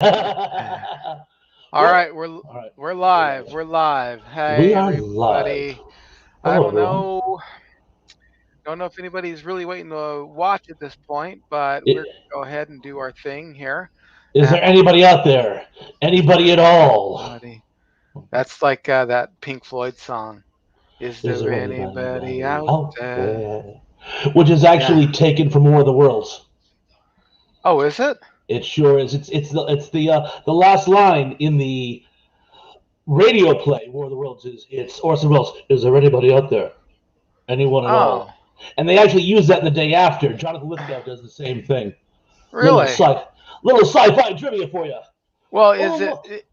All right, All right, we're we're live. live. We're live. We Hey are live. everybody. I Hello, don't everyone. know if anybody's really waiting to watch at this point, but we're I- gonna go ahead and do our thing here. Is Uh, there anybody out there? Anybody at all? Buddy. That's like that Pink Floyd song. Is Is there there anybody anybody out out there? there? Which is Yeah. actually taken from War of the Worlds. Oh, is it? It sure is. It's the last line in the radio play. War of the Worlds is it's Orson Welles. Is there anybody out there? Anyone at Oh, all? And they actually use that in the day after. Jonathan Lithgow does the same thing. Little really? sci little sci-fi trivia for you. Well, Oh, is that did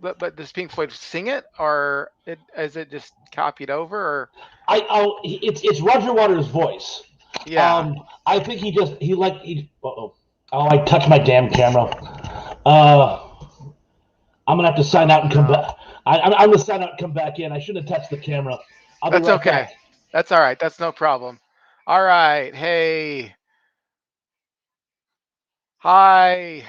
but does Pink Floyd sing it, or is it just copied over? Or it's Roger Waters' voice. yeah, I think he just he like he. Oh, I touched my damn camera. Uh, I'm gonna have to sign out oh and come no, back. I'm gonna sign out and come back in. I shouldn't have touched the camera. I'll be that's right okay. back. That's all right. That's no problem. All right. Hey, hi,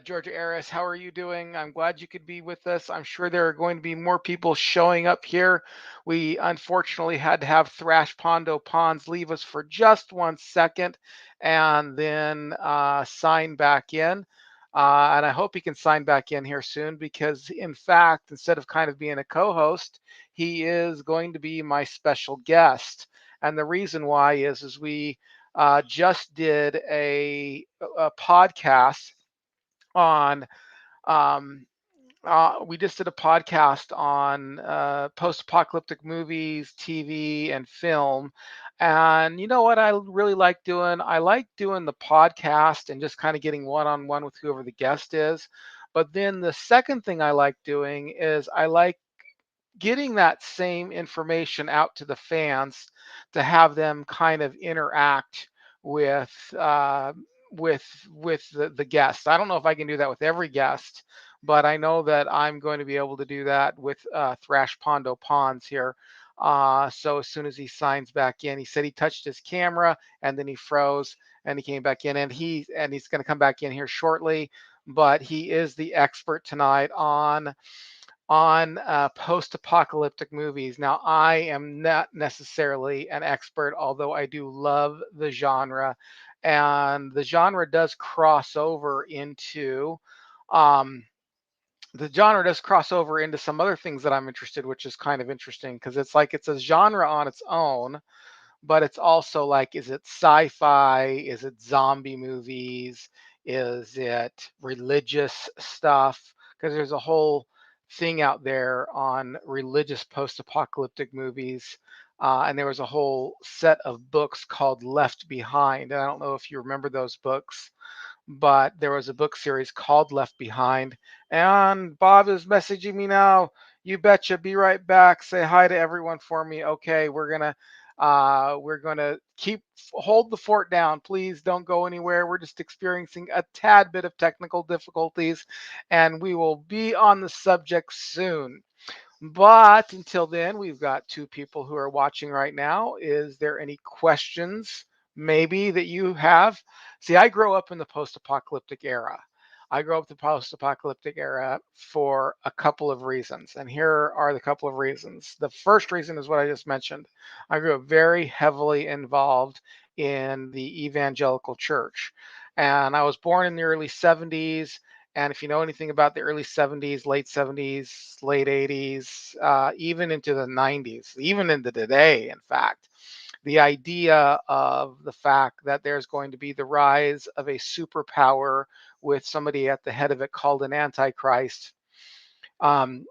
Georgia Eris. How are you doing? I'm glad you could be with us. I'm sure there are going to be more people showing up here. We unfortunately had to have Thrashpondo Ponds leave us for just 1 second and then sign back in. And I hope he can sign back in here soon because, in fact, instead of kind of being a co host, he is going to be my special guest. And the reason why is we just did a podcast on um, we just did a podcast on post-apocalyptic movies, TV, and film. And you know what I really like doing? I like doing the podcast and just kind of getting one-on-one with whoever the guest is. But then the second thing I like doing is I like getting that same information out to the fans to have them kind of interact with uh, with the guests. I don't know if I can do that with every guest, but I know that I'm going to be able to do that with Thrash Pondo Ponds here. So as soon as he signs back in, he said he touched his camera and then he froze and he came back in, and he's going to come back in here shortly. But he is the expert tonight on post-apocalyptic movies. Now, I am not necessarily an expert, although I do love the genre, and the genre does cross over into um, some other things that I'm interested, which is kind of interesting because it's like it's a genre on its own, but it's also like, is it sci-fi? Is it zombie movies? Is it religious stuff? Because there's a whole thing out there on religious post-apocalyptic movies. And there was a whole set of books called Left Behind. And I don't know if you remember those books, but there was a book series called Left Behind. And Bob is messaging me now. You betcha. Be right back. Say hi to everyone for me. Okay, we're gonna keep hold the fort down. Please don't go anywhere. We're just experiencing a tad bit of technical difficulties, and we will be on the subject soon. But until then, we've got two people who are watching right now. Is there any questions maybe that you have? See, I grew up in the post-apocalyptic era. I grew up in the post-apocalyptic era for a couple of reasons, and here are the couple of reasons. The first reason is what I just mentioned. I grew up very heavily involved in the evangelical church, and I was born in the early 70s. And if you know anything about the early 70s, late 70s, late 80s, even into the 90s, even into today, in fact, the idea of the fact that there's going to be the rise of a superpower with somebody at the head of it called an antichrist, um,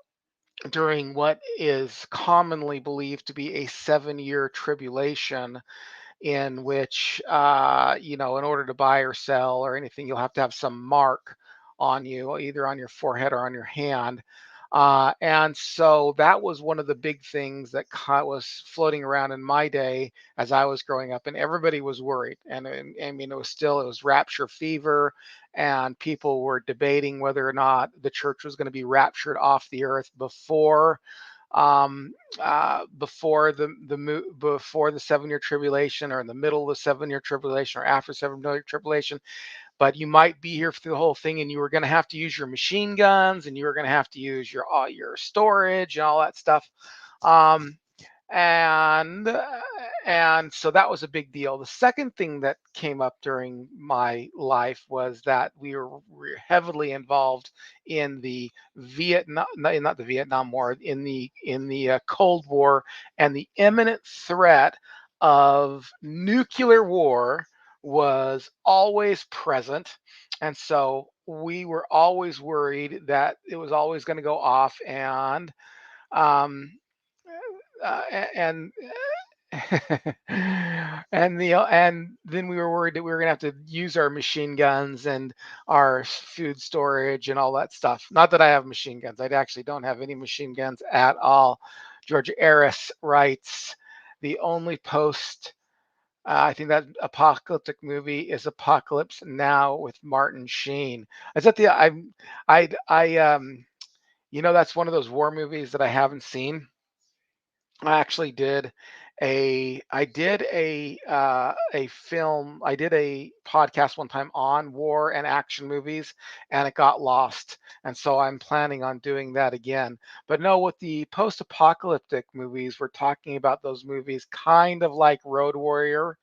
during what is commonly believed to be a 7 year tribulation, in which, in order to buy or sell or anything, you'll have to have some mark on you, either on your forehead or on your hand. And so that was one of the big things that was floating around in my day as I was growing up, and everybody was worried. And I mean, it was rapture fever, and people were debating whether or not the church was going to be raptured off the earth before before the 7 year tribulation, or in the middle of the 7 year tribulation, or after 7 year tribulation. But you might be here for the whole thing, and you were going to have to use your machine guns, and you were going to have to use your storage and all that stuff. Um, and and so that was a big deal. The second thing that came up during my life was that we were heavily involved in the Vietnam, not the Vietnam War, in the Cold War, and the imminent threat of nuclear war was always present. And so we were always worried that it was always going to go off, um, and and then we were worried that we were going to have to use our machine guns and our food storage and all that stuff. Not that I have machine guns. I actually don't have any machine guns at all. George Eris writes, the only post I think that apocalyptic movie is Apocalypse Now with Martin Sheen. Is that the I that's one of those war movies that I haven't seen. I actually I did a podcast one time on war and action movies, and it got lost. And so I'm planning on doing that again. But no, with the post-apocalyptic movies, we're talking about those movies kind of like Road Warrior,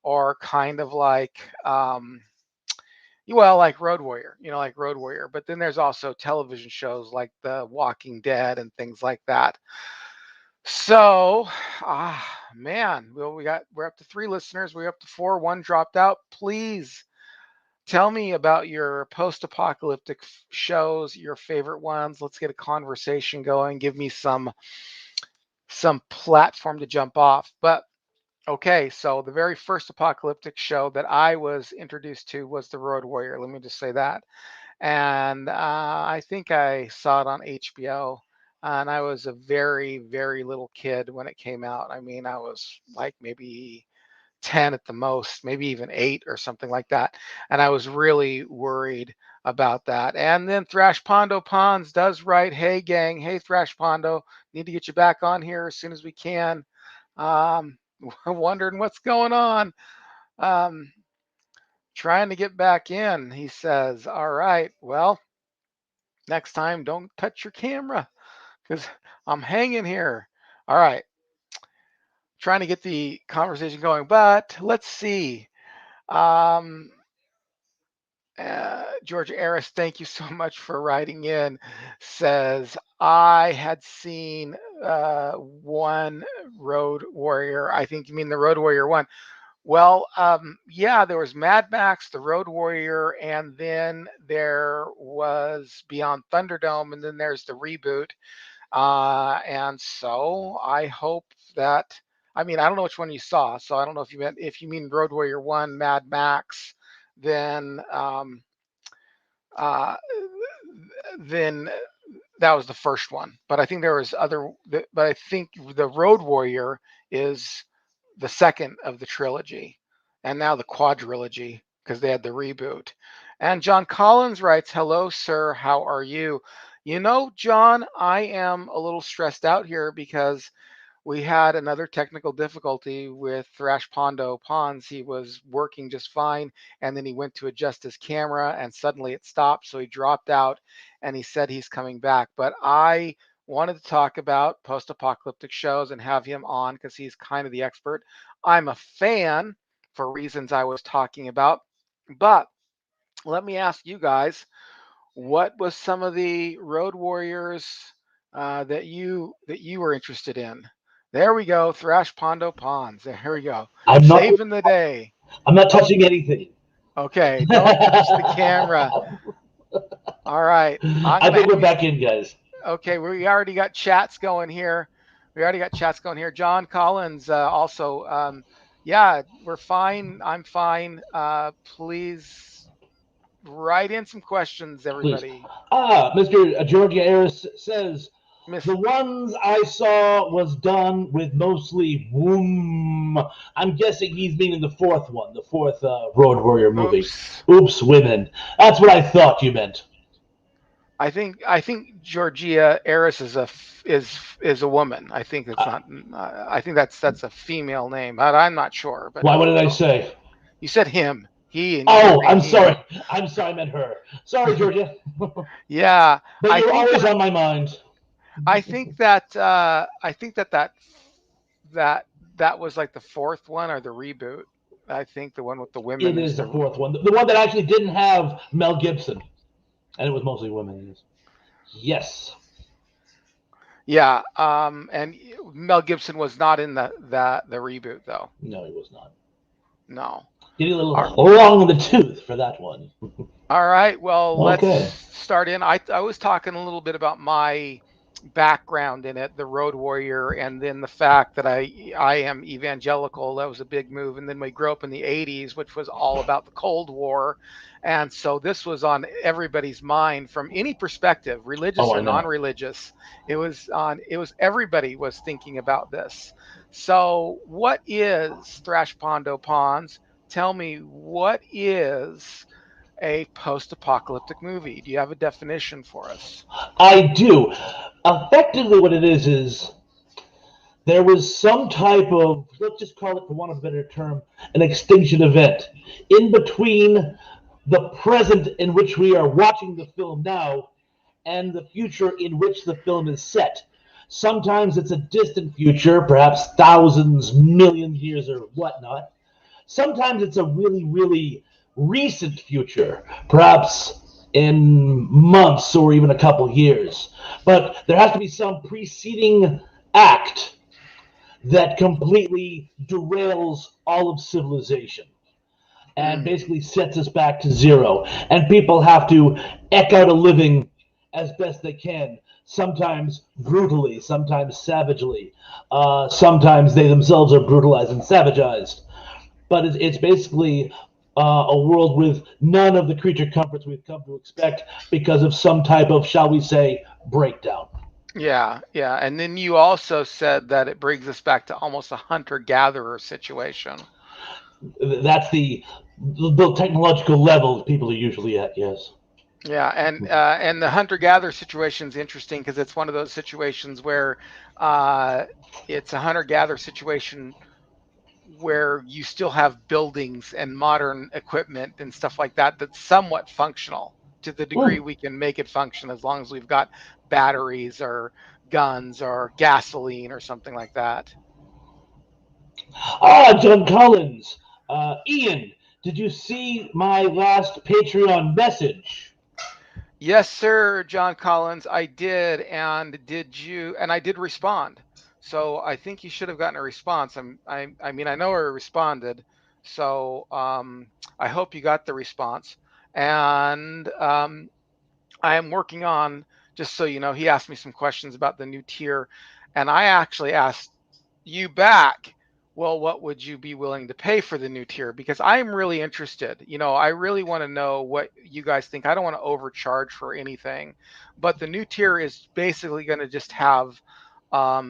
or kind of like like Road Warrior, like Road Warrior. But then there's also television shows like The Walking Dead and things like that. So, man, well, we're up to 3 listeners. We're up to 4. One dropped out. Please tell me about your post-apocalyptic shows, your favorite ones. Let's get a conversation going. Give me some platform to jump off. But okay, so the very first apocalyptic show that I was introduced to was The Road Warrior. Let me just say that. And I think I saw it on HBO. And I was a very, very little kid when it came out. I mean, I was like maybe 10 at the most, maybe even 8 or something like that. And I was really worried about that. And then Thrashpondo Pons does write, hey, gang, hey, Thrashpondo, need to get you back on here as soon as we can. Um, wondering what's going on. Um, trying to get back in, he says. All right, well, next time, don't touch your camera because I'm hanging here. All right, trying to get the conversation going, but let's see. Um, George Eris, thank you so much for writing in. Says, I had seen one Road Warrior. I think you mean the Road Warrior one. Well, yeah, there was Mad Max, the Road Warrior, and then there was Beyond Thunderdome, and then there's the reboot. And so I hope that, I mean, I don't know which one you saw, so I don't know if you mean Road Warrior 1, Mad Max, then uh, then that was the first one. But I think there was but I think the Road Warrior is the second of the trilogy, and now the quadrilogy because they had the reboot. And John Collins writes, hello, sir. How are you? John, I am a little stressed out here because we had another technical difficulty with Thrashpondo Ponds. He was working just fine, and then he went to adjust his camera, and suddenly it stopped. So he dropped out, and he said he's coming back. But I wanted to talk about post-apocalyptic shows and have him on because he's kind of the expert. I'm a fan for reasons I was talking about. But let me ask you guys, what was some of the Road Warriors that you were interested in? There we go, Thrashpondo Ponds. There we go, I'm not. saving the day. I'm not touching anything. Okay, don't touch the camera. All right, I think we're back in, guys. Okay, we already got chats going here. John Collins also. Yeah, we're fine. I'm fine. Please write in some questions, everybody. Please. Mr. Georgia Harris says, Miss, the ones I saw was done with mostly womb. I'm guessing he's meaning the fourth one, the fourth Road Warrior movie. Oops, women. That's what I thought you meant. I think Georgia Eris is a woman. I think it's Uh, not. I think that's a female name, but I'm not sure. But why? What did I say? you said him, he, and you're Oh, agreeing I'm he. sorry. I'm sorry. I meant her. Sorry, Georgia. Yeah, But I you're think always that on my mind. I think that that was like the fourth one or the reboot. I think the one with the women It is is the the fourth one, the one that actually didn't have Mel Gibson, and it was mostly women. Yes. yeah. And Mel Gibson was not in the reboot though. No, he was not. No. Getting a All little long in the tooth for that one. all right. Well, let's Okay. start in. I was talking a little bit about my background in it, the Road Warrior, and then the fact that I am evangelical. That was a big move. And then we grew up in the '80s, which was all about the Cold War, and so this was on everybody's mind from any perspective, religious Oh, or I know. non-religious. It was on. It was everybody was thinking about this. So, what is Thrashpondo Ponds? Tell me, what is a post-apocalyptic movie? Do you have a definition for us? I do. Effectively, what it is there was some type of, let's just call it, for want of a better term, an extinction event in between the present in which we are watching the film now and the future in which the film is set. Sometimes it's a distant future, perhaps thousands, millions years, or whatnot. Sometimes it's a really, really recent future, perhaps in months or even a couple years. But there has to be some preceding act that completely derails all of civilization and Mm. basically sets us back to zero. And people have to eke out a living as best they can, sometimes brutally, sometimes savagely. Sometimes they themselves are brutalized and savagized. But it's basically a world with none of the creature comforts we've come to expect because of some type of, shall we say, breakdown. Yeah, yeah. And then you also said that it brings us back to almost a hunter-gatherer situation. That's the technological level people are usually at. Yes. Yeah, and the hunter-gatherer situation is interesting because it's one of those situations where uh, it's a hunter-gatherer situation where you still have buildings and modern equipment and stuff like that that's somewhat functional to the degree Mm. we can make it function as long as we've got batteries or guns or gasoline or something like that. John Collins. Ian, did you see my last Patreon message? Yes, sir, John Collins, I did. And did you? And I did respond. So I think you should have gotten a response. I mean, I know I responded. So I hope you got the response. And I am working on, just so you know, he asked me some questions about the new tier, and I actually asked you back, well, what would you be willing to pay for the new tier? Because I'm really interested. I really want to know what you guys think. I don't want to overcharge for anything, but the new tier is basically going to just have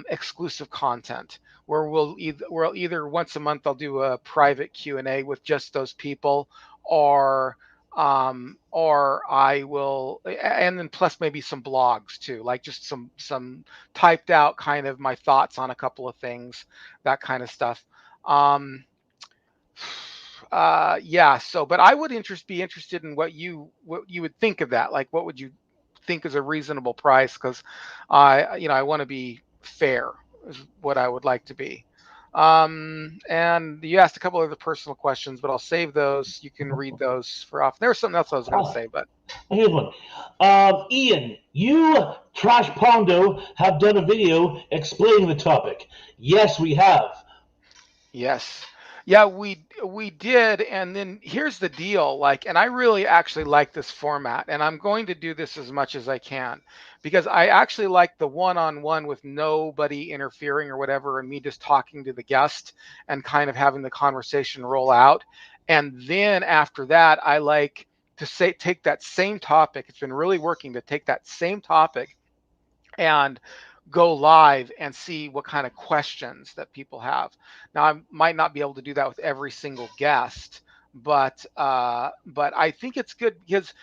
exclusive content where we'll either once a month I'll do a private Q&A with just those people, or I will, and then plus maybe some blogs too, like just some typed out kind of my thoughts on a couple of things, that kind of stuff. Um, yeah. So, but I would be interested in what you would think of that. Like, what would you think is a reasonable price? Because I want to be fair, is what I would like to be. And you asked a couple other personal questions, but I'll save those. You can read those for off. There was something else I was going to Oh, say, but here's one. Ian, you, Trash Pondo, have done a video explaining the topic. Yes, we have. yes. Yeah, we did, and then here's the deal, like, and I really actually like this format, and I'm going to do this as much as I can because I actually like the one-on-one with nobody interfering or whatever, and me just talking to the guest and kind of having the conversation roll out. And then after that, I like to say take that same topic. It's been really working to take that same topic and go live and see what kind of questions that people have. Now, I might not be able to do that with every single guest, but I think it's good because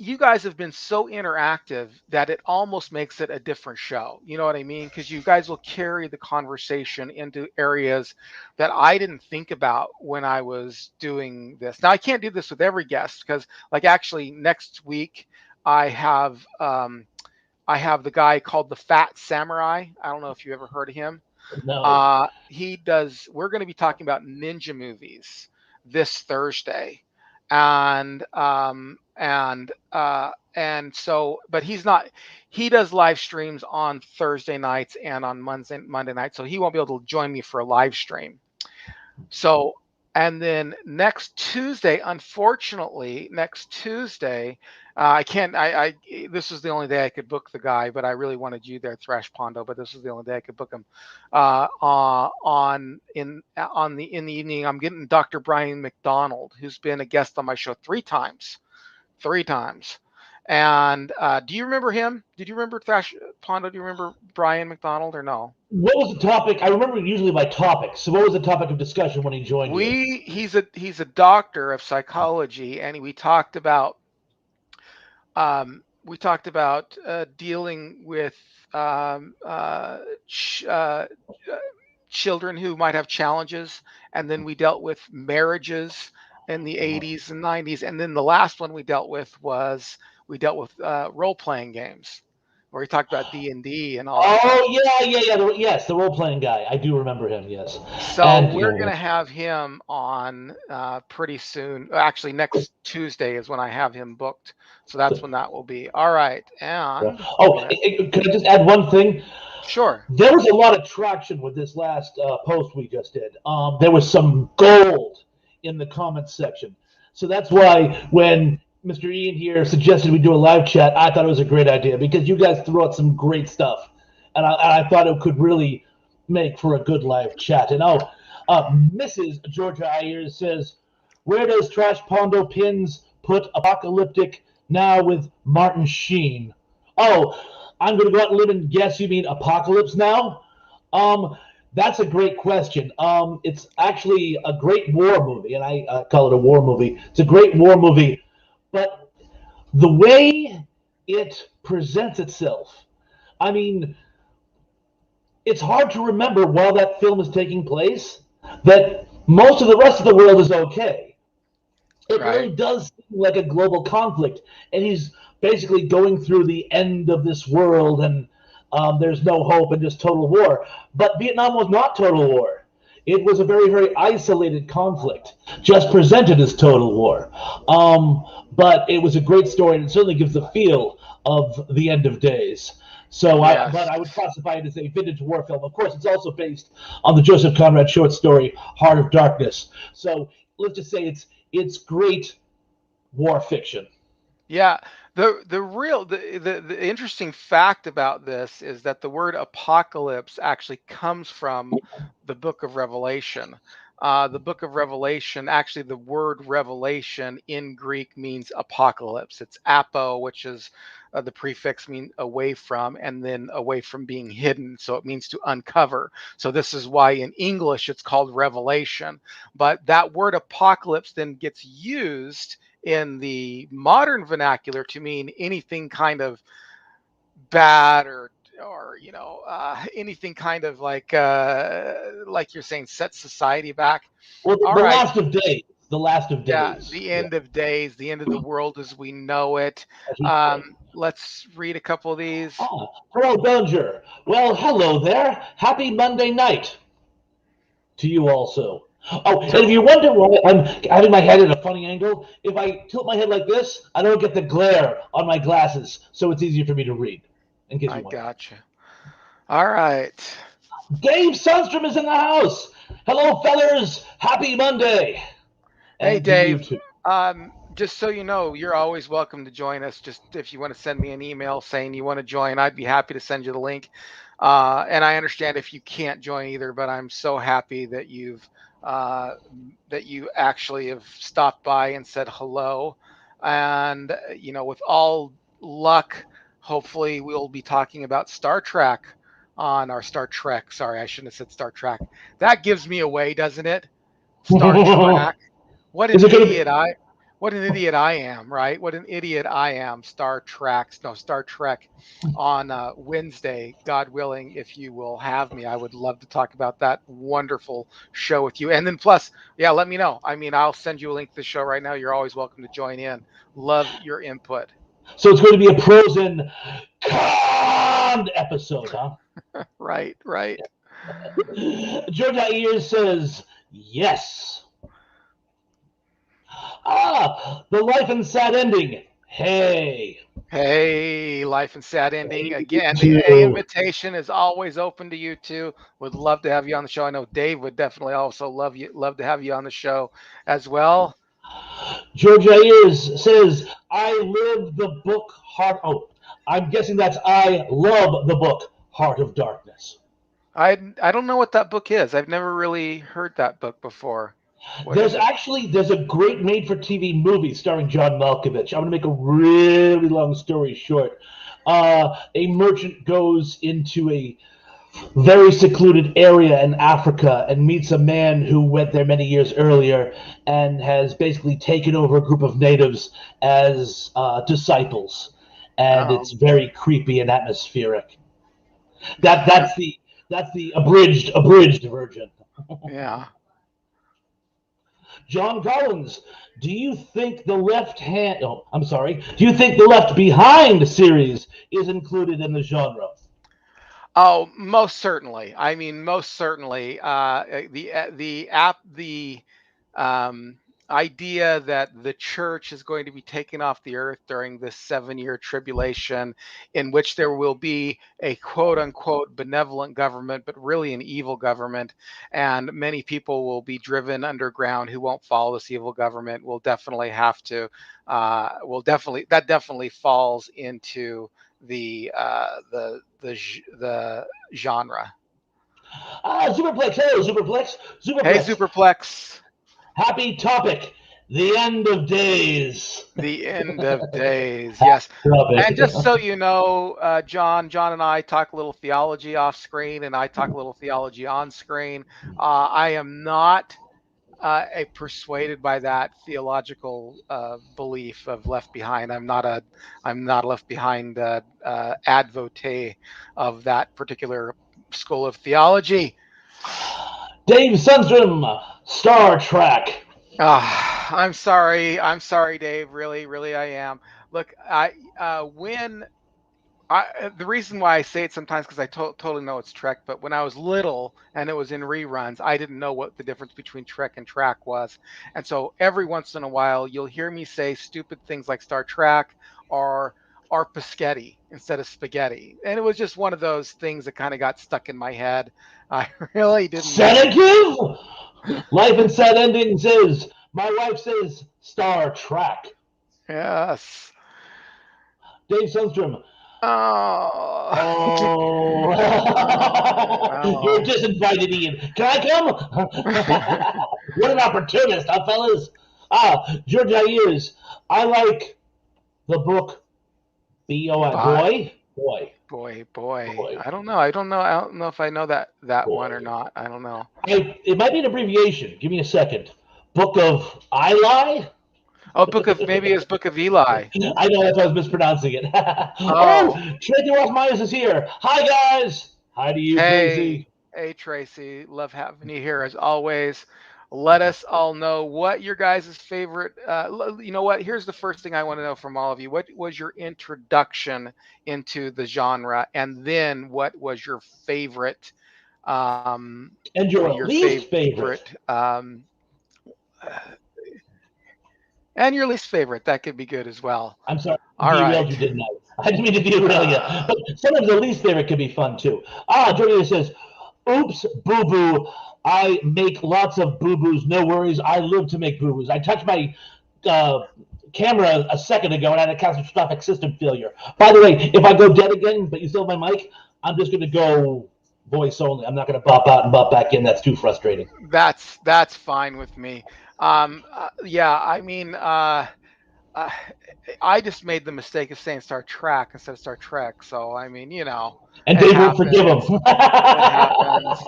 you guys have been so interactive that it almost makes it a different show. You know what I mean? Because you guys will carry the conversation into areas that I didn't think about when I was doing this. Now I can't do this with every guest because, like, actually next week I have I have the guy called the Fat Samurai. I don't know if you ever heard of him. No. He does. We're going to be talking about ninja movies this Thursday, and so, but he's not. He does live streams on Thursday nights and on Monday nights, so he won't be able to join me for a live stream. So, and then next Tuesday, unfortunately, next Tuesday, I can't. This was the only day I could book the guy, but I really wanted you there, Thrashpondo. But this was the only day I could book him. In the evening, I'm getting Dr. Brian McDonald, who's been a guest on my show three times. And do you remember him? Did you remember Pondo? Do you remember Brian McDonald or no? What was the topic? I remember usually by topics. So what was the topic of discussion when he joined you? He's a doctor of psychology, and we talked about dealing with children who might have challenges, and then we dealt with marriages in the 80s and 90s, and then the last one we dealt with role playing games, where we talked about D&D and all that stuff. Yes, the role playing guy. I do remember him. Yes. So And we're going to have him on pretty soon. Actually, next Tuesday is when I have him booked. So that's when that will be. All right. And can I just add one thing? Sure. There was a lot of traction with this last post we just did. There was some gold in the comments section. So that's why when Mr. Ian here suggested we do a live chat, I thought it was a great idea because you guys threw out some great stuff. And I thought it could really make for a good live chat. And Mrs. Georgia Ayers says, where does Thrashpondo Pins put Apocalyptic now with Martin Sheen? Oh, I'm going to go out and live and guess you mean Apocalypse now? That's a great question. It's actually a great war movie, and I call it a war movie. It's a great war movie, but the way it presents itself, I mean, it's hard to remember while that film is taking place that most of the rest of the world is okay. It really does seem like a global conflict, and he's basically going through the end of this world, and there's no hope and just total war. But Vietnam was not total war. It was a very, very isolated conflict, just presented as total war. But it was a great story, and it certainly gives the feel of the end of days. So, yes. But I would classify it as a vintage war film. Of course, it's also based on the Joseph Conrad short story, Heart of Darkness. So let's just say it's great war fiction. Yeah. The interesting fact about this is that the word apocalypse actually comes from the book of Revelation. The book of Revelation, actually the word revelation in Greek means apocalypse. It's apo, which is the prefix mean away from, and then away from being hidden. So it means to uncover. So this is why in English it's called revelation. But that word apocalypse then gets used in the modern vernacular to mean anything kind of bad or anything kind of like you're saying, set society back. Well, last of days. The last of days. Yeah, the end of days, the end of the world as we know it. Let's read a couple of these. Hello, Bellinger. Well, hello there. Happy Monday night to you also. Oh, and if you wonder why I'm having my head at a funny angle, if I tilt my head like this, I don't get the glare on my glasses, so it's easier for me to read. In case you gotcha. All right. Dave Sundstrom is in the house. Hello, fellers. Happy Monday. Hey, Dave. Just so you know, you're always welcome to join us. Just if you want to send me an email saying you want to join, I'd be happy to send you the link. And I understand if you can't join either, but I'm so happy that you actually have stopped by and said hello. And with all luck, hopefully we'll be talking about Star Trek on our Star Trek. Sorry, I shouldn't have said Star Trek. That gives me away, doesn't it? Star Trek. What an idiot What an idiot I am, right? What an idiot I am. Star Trek on Wednesday, God willing, if you will have me. I would love to talk about that wonderful show with you. And then plus, yeah, let me know. I mean, I'll send you a link to the show right now. You're always welcome to join in. Love your input. So it's going to be a pros and cons episode, huh? Right, right. George Ayers says, yes. The life and sad ending. Hey. Hey, life and sad ending. Again, to the you. invitation is always open to you too. Would love to have you on the show. I know Dave would definitely also love to have you on the show as well. George Ayers says, I live the book Heart. Oh, I'm guessing that's I love the book Heart of Darkness. I don't know what that book is. I've never really heard that book before. What is it? There's a great made-for-TV movie starring John Malkovich. I'm going to make a really long story short. A merchant goes into a very secluded area in Africa and meets a man who went there many years earlier and has basically taken over a group of natives as disciples, and Oh, it's very creepy and atmospheric. That's the abridged version. yeah. John Collins, do you think the Left Hand? Oh, I'm sorry. Do you think the Left Behind series is included in the genre? Oh, most certainly. I mean, most certainly. The idea that the church is going to be taken off the earth during this 7-year tribulation, in which there will be a quote unquote benevolent government, but really an evil government, and many people will be driven underground who won't follow this evil government. Will definitely have to. That definitely falls into the genre. Superplex, hello, Superplex. Hey, Superplex, Superplex. happy topic. The end of days. The end of days. Yes. And just so you know, John and I talk a little theology off screen, and I talk a little theology on screen. I am not persuaded by that theological belief of Left Behind. I'm not a Left Behind advocate of that particular school of theology. Dave Sundstrom, Star Trek. I'm sorry. I'm sorry, Dave. Really, really, I am. Look, the reason why I say it sometimes because I totally know it's Trek, but when I was little and it was in reruns, I didn't know what the difference between Trek and Track was. And so every once in a while, you'll hear me say stupid things like Star Trek or Paschetti instead of spaghetti. And it was just one of those things that kind of got stuck in my head. I really didn't. Sedative? Life and Sad Endings is, my wife says, Star Trek. Yes. Dave Sundstrom. Oh. You're disinvited, Ian. Can I come? What an opportunist, huh, fellas? George Ayers. I like the book B.O.I. Boy. I don't know. I don't know if I know that one or not. I don't know. It might be an abbreviation. Give me a second. Book of Eli? Oh, maybe it's Book of Eli. I know, that's why I was mispronouncing it. Tracy Ross Myers is here. Hi, guys. Hi to you, Tracy. Hey, Tracy. Love having you here as always. Let us all know what your guys' favorite. You know what? Here's the first thing I want to know from all of you. What was your introduction into the genre, and then what was your favorite? And your least favorite. And your least favorite. That could be good as well. I'm sorry. All right. You, didn't I? I didn't mean to derail you. But sometimes the least favorite could be fun, too. Jordan says, oops, boo-boo. I make lots of boo-boos. No worries. I live to make boo-boos. I touched my camera a second ago and I had a catastrophic system failure. By the way, if I go dead again, but you still have my mic, I'm just going to go voice only. I'm not going to bop out and bop back in. That's too frustrating. That's fine with me. Yeah, I mean, I just made the mistake of saying Star Trek instead of Star Trek. So I mean, you know. And Dave won't forgive him. It happens.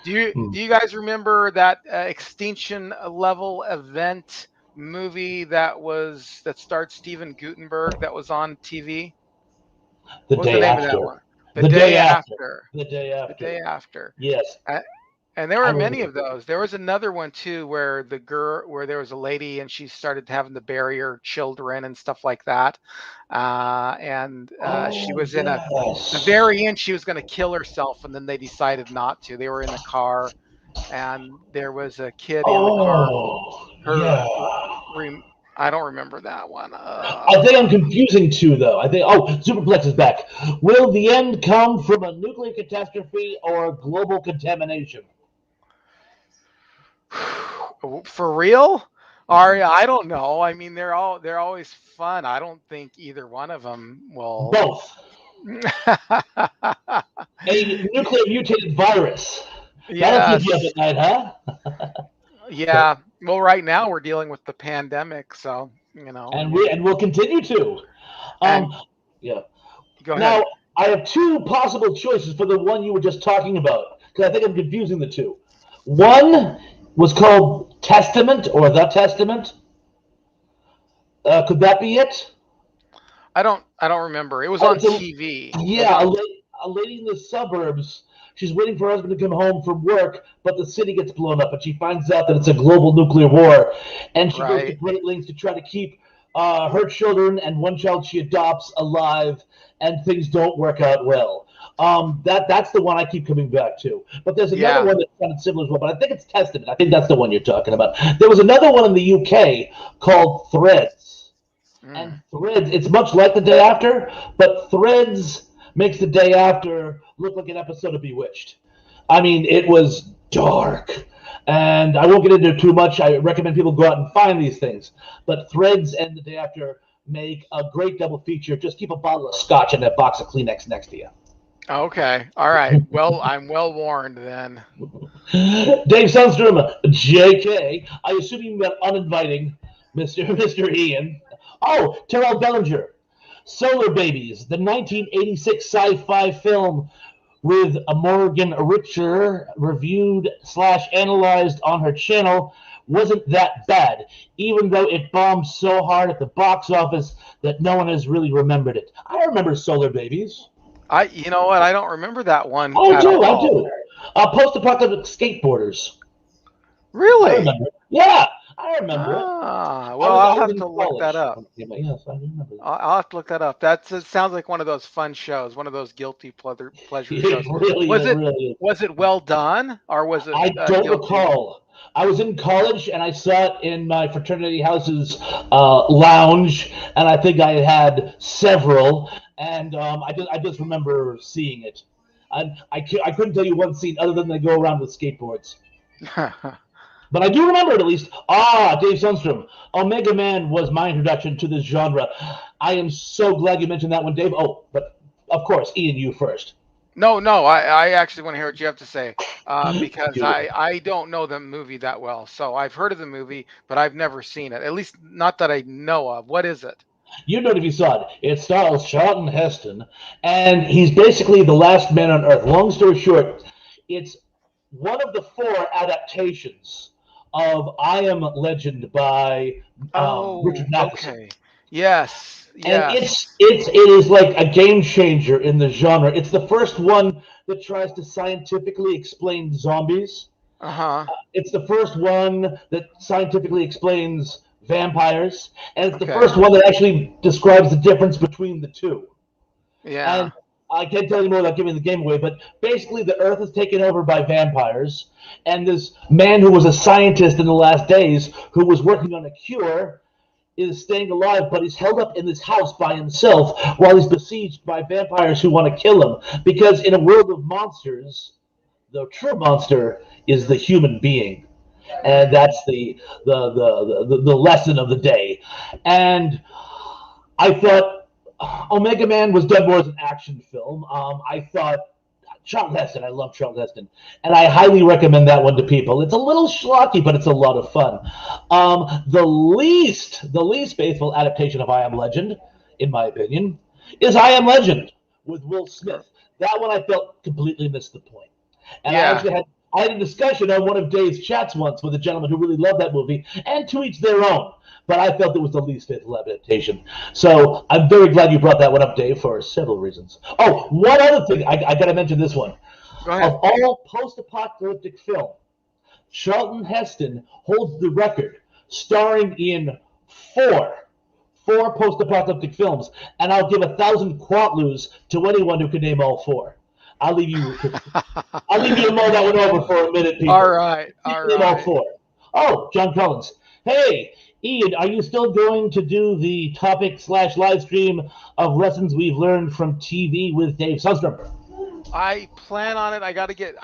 Do you guys remember that extinction level event movie that starred Steven Guttenberg that was on TV? The What was the day name of that after. one? The The day Day after. After. The day The after. Day After. Yes, Uh, And there I were remember many of that. those. There was another one too where there was a lady and she started having to bury her children and stuff like that. And she Oh, was in the yes. very end, she was going to kill herself, and then they decided not to. They were in the car, and there was a kid in the car. Oh, Her, yeah. I don't remember that one. I think I'm confusing two, though. Superplex is back. Will the end come from a nuclear catastrophe or global contamination? For real? Mhm. I don't know. I mean, they're always fun. I don't think either one of them will. Both. A nuclear mutated virus. That'll keep you up Yes. at night, huh? Yeah. Well, right now we're dealing with the pandemic, so And we'll continue to. and Um, yeah. go Now ahead. I have two possible choices for the one you were just talking about because I think I'm confusing the two. One was called Testament or The Testament. Could that be it? I don't remember. It was on It's a, TV. It was yeah, on. a lady in the suburbs. She's waiting for her husband to come home from work, but the city gets blown up, and she finds out that it's a global nuclear war, and she goes to Right. great lengths to try to keep her children and one child she adopts alive, and things don't work out well. That's the one I keep coming back to. But there's another Yeah. one that sounded similar as well. But I think it's Testament. I think that's the one you're talking about. There was another one in the UK called Threads. And Mm. Threads, it's much like the day after, but Threads makes the day after look like an episode of Bewitched. I mean, it was dark. And I won't get into it too much. I recommend people go out and find these things. But Threads and the day after make a great double feature. Just keep a bottle of scotch and a box of Kleenex next to you. Okay. All right. Well, I'm well warned then. Dave Sundstrom, JK. I assume you meant uninviting Mr. Ian. Oh, Terrell Bellinger. Solar Babies, the 1986 sci-fi film with Morgan Richter reviewed slash analyzed on her channel, wasn't that bad, even though it bombed so hard at the box office that no one has really remembered it. I remember Solar Babies. You know what? I don't remember that one I at do, I all. do. Post-apocalyptic skateboarders. I Really? remember it. Yeah, I remember it. Well, I I'll was have in to look that college. up. Yes, I remember that. I'll have to look that up. It sounds like one of those fun shows, one of those guilty pleasure It shows. really, Was it it really is. was it well done or was it I don't guilty? recall. I was in college and I saw it in my fraternity house's lounge, and I think I had several, and I just remember seeing it. I couldn't tell you one scene other than they go around with skateboards. But I do remember it at least. Dave Sundstrom. Omega Man was my introduction to this genre. I am so glad you mentioned that one, Dave. Oh, but of course, Ian, you first. No, no, I actually want to hear what you have to say because Do. I don't know the movie that well. So I've heard of the movie, but I've never seen it. At least not that I know of. What is it? You know it if you saw it. It stars Charlton Heston, and he's basically the last man on Earth. Long story short, it's one of the four adaptations of I Am Legend by Oh, Richard Matheson. okay. Yes, And yes. it is like a game changer in the genre. It's the first one that tries to scientifically explain zombies. Uh-huh. It's the first one that scientifically explains vampires, and it's the Okay. first one that actually describes the difference between the two. And Yeah. I can't tell you more without giving the game away, but basically the Earth is taken over by vampires, and this man who was a scientist in the last days, who was working on a cure, is staying alive, but he's held up in this house by himself while he's besieged by vampires who want to kill him. Because in a world of monsters, the true monster is the human being, and Mm. that's the lesson of the day. And I thought Omega Man was done more as an action film. I thought Charlton Heston, I love Charlton Heston, and I highly recommend that one to people. It's a little schlocky, but it's a lot of fun. The least faithful adaptation of I Am Legend, in my opinion, is I Am Legend with Will Smith. That one I felt completely missed the point. And Yeah. I had a discussion on one of Dave's chats once with a gentleman who really loved that movie, and to each their own. but I felt it was the least faithful adaptation. So I'm very glad you brought that one up, Dave, for several reasons. Oh, one other thing, I got to mention this one. Go ahead. Of all post-apocalyptic film, Charlton Heston holds the record, starring in four four post-apocalyptic films, and I'll give 1,000 quatloos to anyone who can name all four. I'll leave you. I'll leave you to mull that one over for a minute, All people. right. All Name all right. four. Oh, John Collins. Hey, Ian, are you still going to do the topic/live stream of lessons we've learned from TV with Dave Sundstrom? I plan on it. I got to get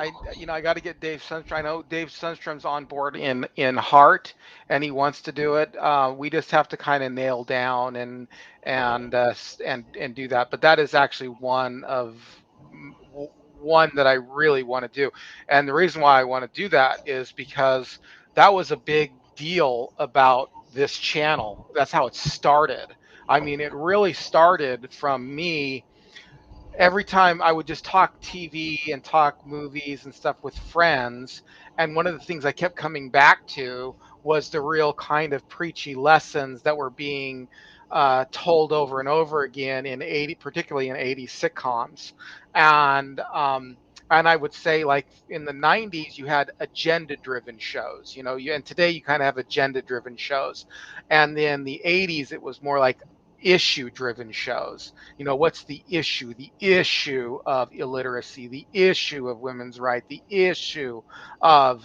Dave Sunstrom. I know Dave Sunstrom's on board in heart, and he wants to do it. We just have to kind of nail down and do that. But that is actually one that I really want to do. And the reason why I want to do that is because that was a big deal about this channel. That's how it started. I mean, it really started from me every time I would just talk TV and talk movies and stuff with friends. And one of the things I kept coming back to was the real kind of preachy lessons that were being told over and over again in 80, particularly in 80s sitcoms. And, um, and I would say, like in the 90s, you had agenda driven shows, and today you kind of have agenda driven shows. And then the 80s, it was more like issue driven shows. What's the issue? The issue of illiteracy, the issue of women's right, the issue of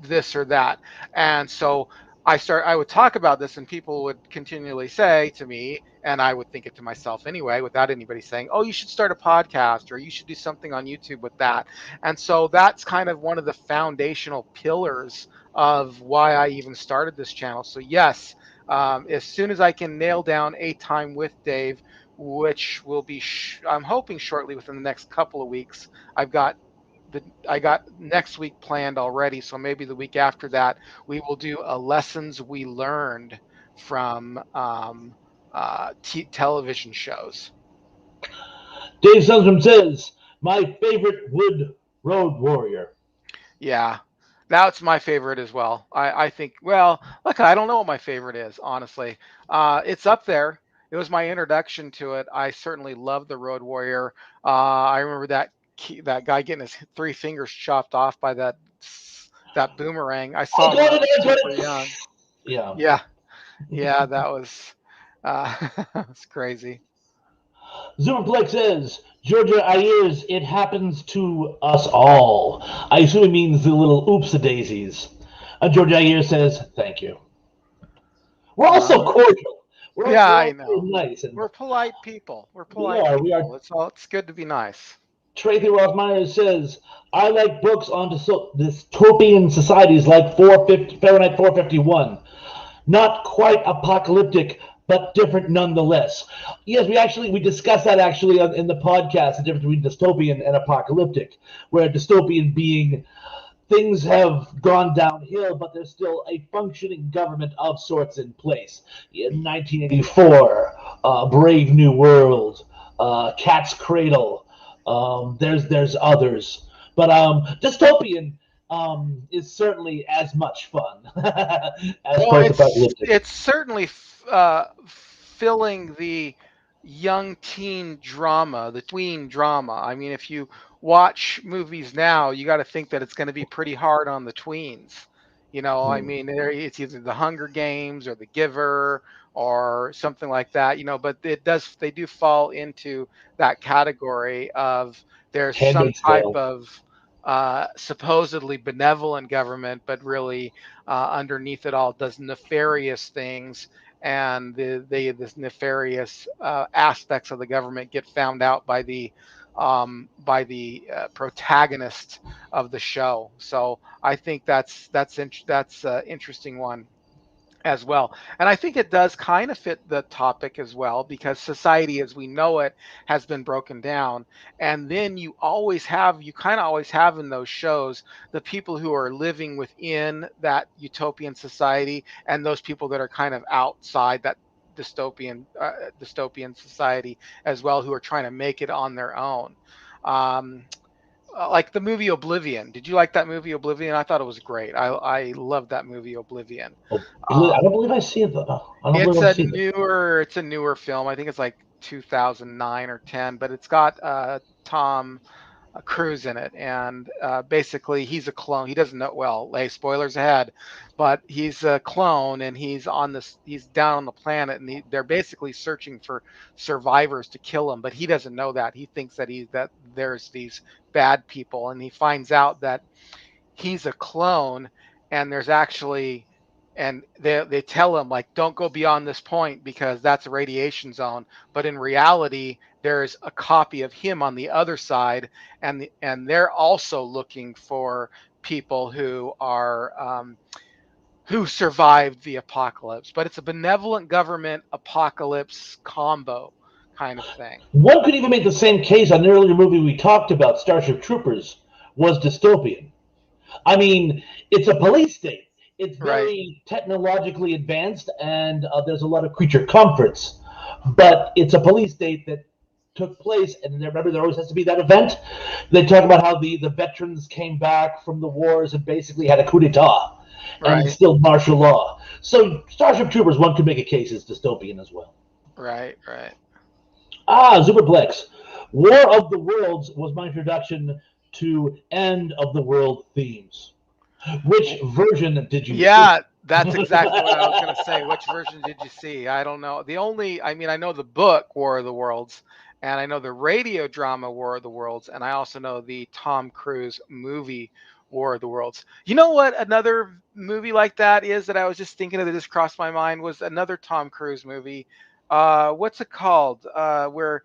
this or that. And so I would talk about this, and people would continually say to me, and I would think it to myself anyway, without anybody saying, oh, you should start a podcast or you should do something on YouTube with that. And so that's kind of one of the foundational pillars of why I even started this channel. So yes, as soon as I can nail down a time with Dave, which will be, I'm hoping shortly within the next couple of weeks. I've got I got next week planned already, so maybe the week after that we will do a lessons we learned from television shows. Dave Sundstrom says, my favorite wood road warrior. Yeah, that's my favorite as well. I think, well, look, I don't know what my favorite is, honestly. It's up there. It was my introduction to it. I certainly love the Road Warrior. I remember that guy getting his three fingers chopped off by that boomerang. I I saw him when got I it, was I got super it. young. Yeah. Yeah, yeah, that was that's crazy. Zoomerplex says, Georgia Ayers, it happens to us all. I assume it means the little oops a daisies. Georgia Ayers says, thank you. We're all so Uh, cordial. yeah, We're I all so know. nice. And We're polite people. We're we polite are. We are. people. It's good to be nice. Tracy Ross Myers says, I like books on dystopian societies like 450, Fahrenheit 451. Not quite apocalyptic, but different nonetheless. Yes, we discussed that actually in the podcast, the difference between dystopian and apocalyptic, where dystopian being things have gone downhill, but there's still a functioning government of sorts in place. In 1984, Brave New World, Cat's Cradle. There's others, but dystopian is certainly as much fun as Well, post-apocalyptic. it's certainly filling the young teen drama, the tween drama. I mean, if you watch movies now, you got to think that it's going to be pretty hard on the tweens. I Hmm. mean, it's either The Hunger Games or The Giver or something like that. But they do fall into that category of there's some Handmaid's type Tale. of supposedly benevolent government, but really underneath it all does nefarious things, and this nefarious aspects of the government get found out by the protagonist of the show. So I think that's interesting one as well. And I think it does kind of fit the topic as well, because society as we know it has been broken down. And then you kind of always have in those shows the people who are living within that utopian society and those people that are kind of outside that dystopian society as well, who are trying to make it on their own. Um, like the movie Oblivion. Did you like that movie Oblivion? I thought it was great. I loved that movie Oblivion. Oh, I Um, don't believe I see it. I don't believe I've seen it. it's a newer film. I think it's like 2009 or 10, but it's got Tom Cruise in it, and basically he's a clone. He doesn't know. Well, hey, spoilers ahead, but he's a clone, and he's on this. He's down on the planet, and they're basically searching for survivors to kill him. But he doesn't know that. He thinks that there's these bad people, and he finds out that he's a clone, and there's actually, and they tell him like, don't go beyond this point because that's a radiation zone. But in reality, there's a copy of him on the other side, and they're also looking for people who survived the apocalypse. But it's a benevolent government apocalypse combo kind of thing. One could even make the same case on an earlier movie we talked about, Starship Troopers, was dystopian. I mean, it's a police state. It's Right. very technologically advanced, and there's a lot of creature comforts. But it's a police state that took place, and remember, there always has to be that event. They talk about how the veterans came back from the wars and basically had a coup d'etat and Right. instilled martial law. So Starship Troopers, one could make a case, is dystopian as well. Right. Right. Superplex. War of the Worlds was my introduction to end of the world themes. Which version did you Yeah, see? that's exactly what I was going to say. Which version did you see? I don't know. I mean, I know the book War of the Worlds, and I know the radio drama War of the Worlds, and I also know the Tom Cruise movie War of the Worlds. You know what? Another movie like that is that I was just thinking of that just crossed my mind was another Tom Cruise movie. What's it called? Where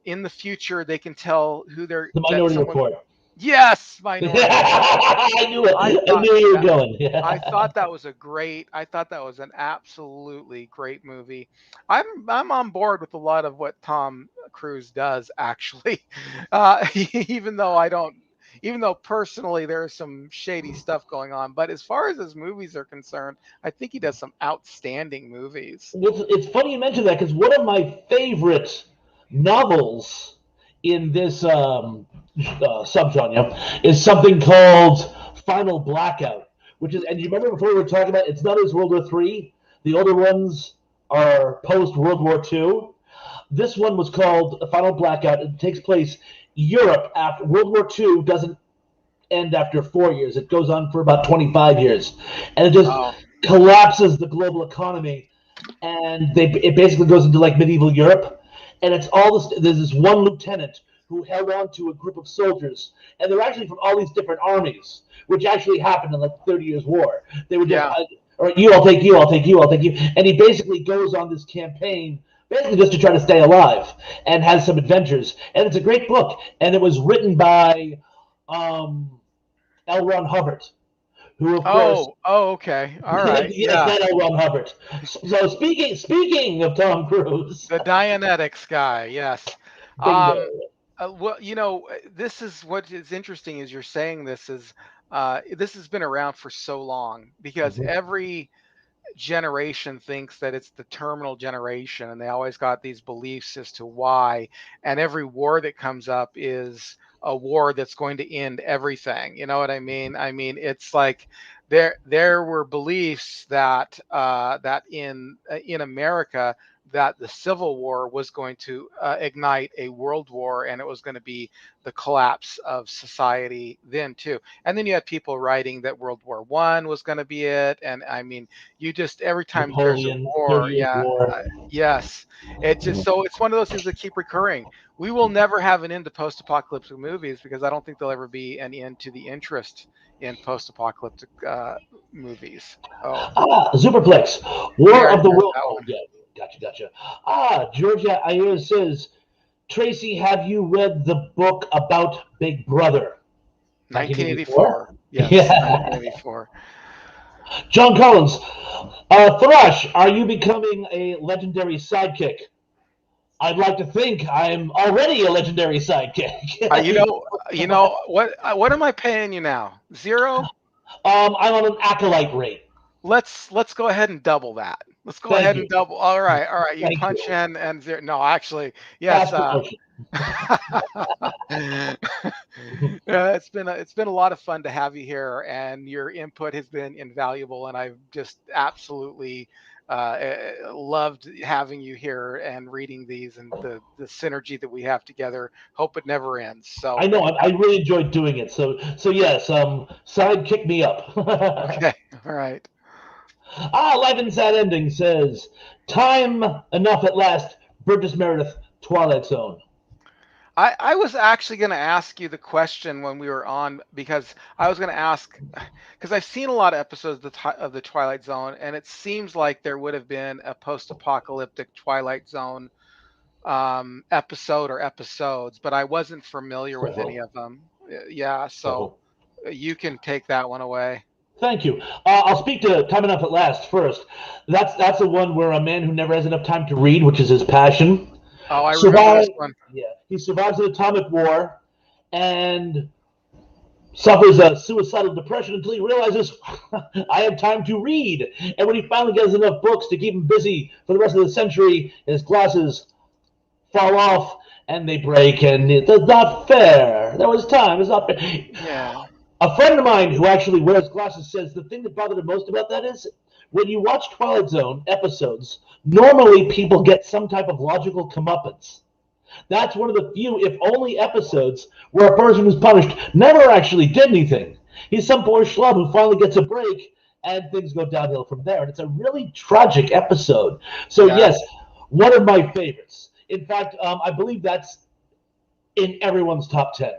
in the future they can tell who they're The that Minority someone. Report. Yes, Minority Report. I knew it. I I thought knew you were that going. I thought that was an absolutely great movie. I'm on board with a lot of what Tom Cruise does actually. Even though I don't even though personally there's some shady stuff going on, but as far as his movies are concerned, I think he does some outstanding movies. It's funny you mention that because one of my favorite novels in this subgenre is something called Final Blackout, which is, and you remember before we were talking about, it's not as World War III. The older ones are post World War II. This one was called Final Blackout. It takes place Europe after World War II. Doesn't end after 4 years. It goes on for about 25 years, and it just Oh, collapses the global economy. And it basically goes into like medieval Europe, and it's all this. There's this one lieutenant who held on to a group of soldiers, and they're actually from all these different armies, which actually happened in like 30 Years War. They were just, yeah. all right, you, I'll take you, I'll take you, I'll take you, and he basically goes on this campaign basically just to try to stay alive and has some adventures. And it's a great book, and it was written by L. Ron Hubbard, who of course. Oh, okay. All right. Yes, Yeah. that L. Ron Hubbard. So speaking of Tom Cruise, The Dianetics guy. Yes. bingo. Um, well, this is what is interesting is you're saying this has been around for so long because Mhm. every generation thinks that it's the terminal generation, and they always got these beliefs as to why. And every war that comes up is a war that's going to end everything. You know what I mean? I mean, it's like there were beliefs that that in America that the Civil War was going to ignite a world war, and it was going to be the collapse of society then too. And then you had people writing that World War One was going to be it. And I mean, you just every time there's a Napoleon, war, 30 Years yeah, War. yes, it just so it's one of those things that keep recurring. We will never have an end to post-apocalyptic movies because I don't think there'll ever be an end to the interest in post-apocalyptic movies. Oh, Superplex, we War already of the read World. that Oh one. yeah, gotcha. Georgia Ayer says, Tracy, have you read the book about Big Brother? 1984. 1984. Yes, Yeah. 1984. John Collins, Thrush, are you becoming a legendary sidekick? I'd like to think I'm already a legendary sidekick. What am I paying you now? Zero? I'm on an acolyte rate. Let's go ahead and double that. Let's go Thank ahead you. and double. All right, all right. You Thank punch you. in and zero. No, actually, yes. Pass promotion. It's been a lot of fun to have you here, and your input has been invaluable, and I've just absolutely loved having you here and reading these and the synergy that we have together. Hope it never ends. I So, know. I really enjoyed doing it. So yes. Side kick me up. okay, all right. Life and Sad Ending says, "Time enough at last." Burgess Meredith, Twilight Zone. I was actually going to ask you the question when we were on because I was going to ask because I've seen a lot of episodes of the Twilight Zone, and it seems like there would have been a post-apocalyptic Twilight Zone episode or episodes, but I wasn't familiar with any Several. of them. Yeah, so Several. you can take that one away. Thank you. I'll speak to Time Enough at Last first. That's the one where a man who never has enough time to read, which is his passion, Oh, I remember this survives. one. Yeah, he survives an atomic war and suffers a suicidal depression until he realizes I have time to read. And when he finally gets enough books to keep him busy for the rest of the century, his glasses fall off and they break, and it's not fair. There was time. It's not fair. Yeah. A friend of mine who actually wears glasses says the thing that bothered him most about that is when you watch Twilight Zone episodes, normally people get some type of logical comeuppance. That's one of the few, if only, episodes where a person who's punished never actually did anything. He's some poor schlub who finally gets a break, and things go downhill from there. And it's a really tragic episode. So, Yeah. yes, one of my favorites. In fact, I believe that's in everyone's top 10.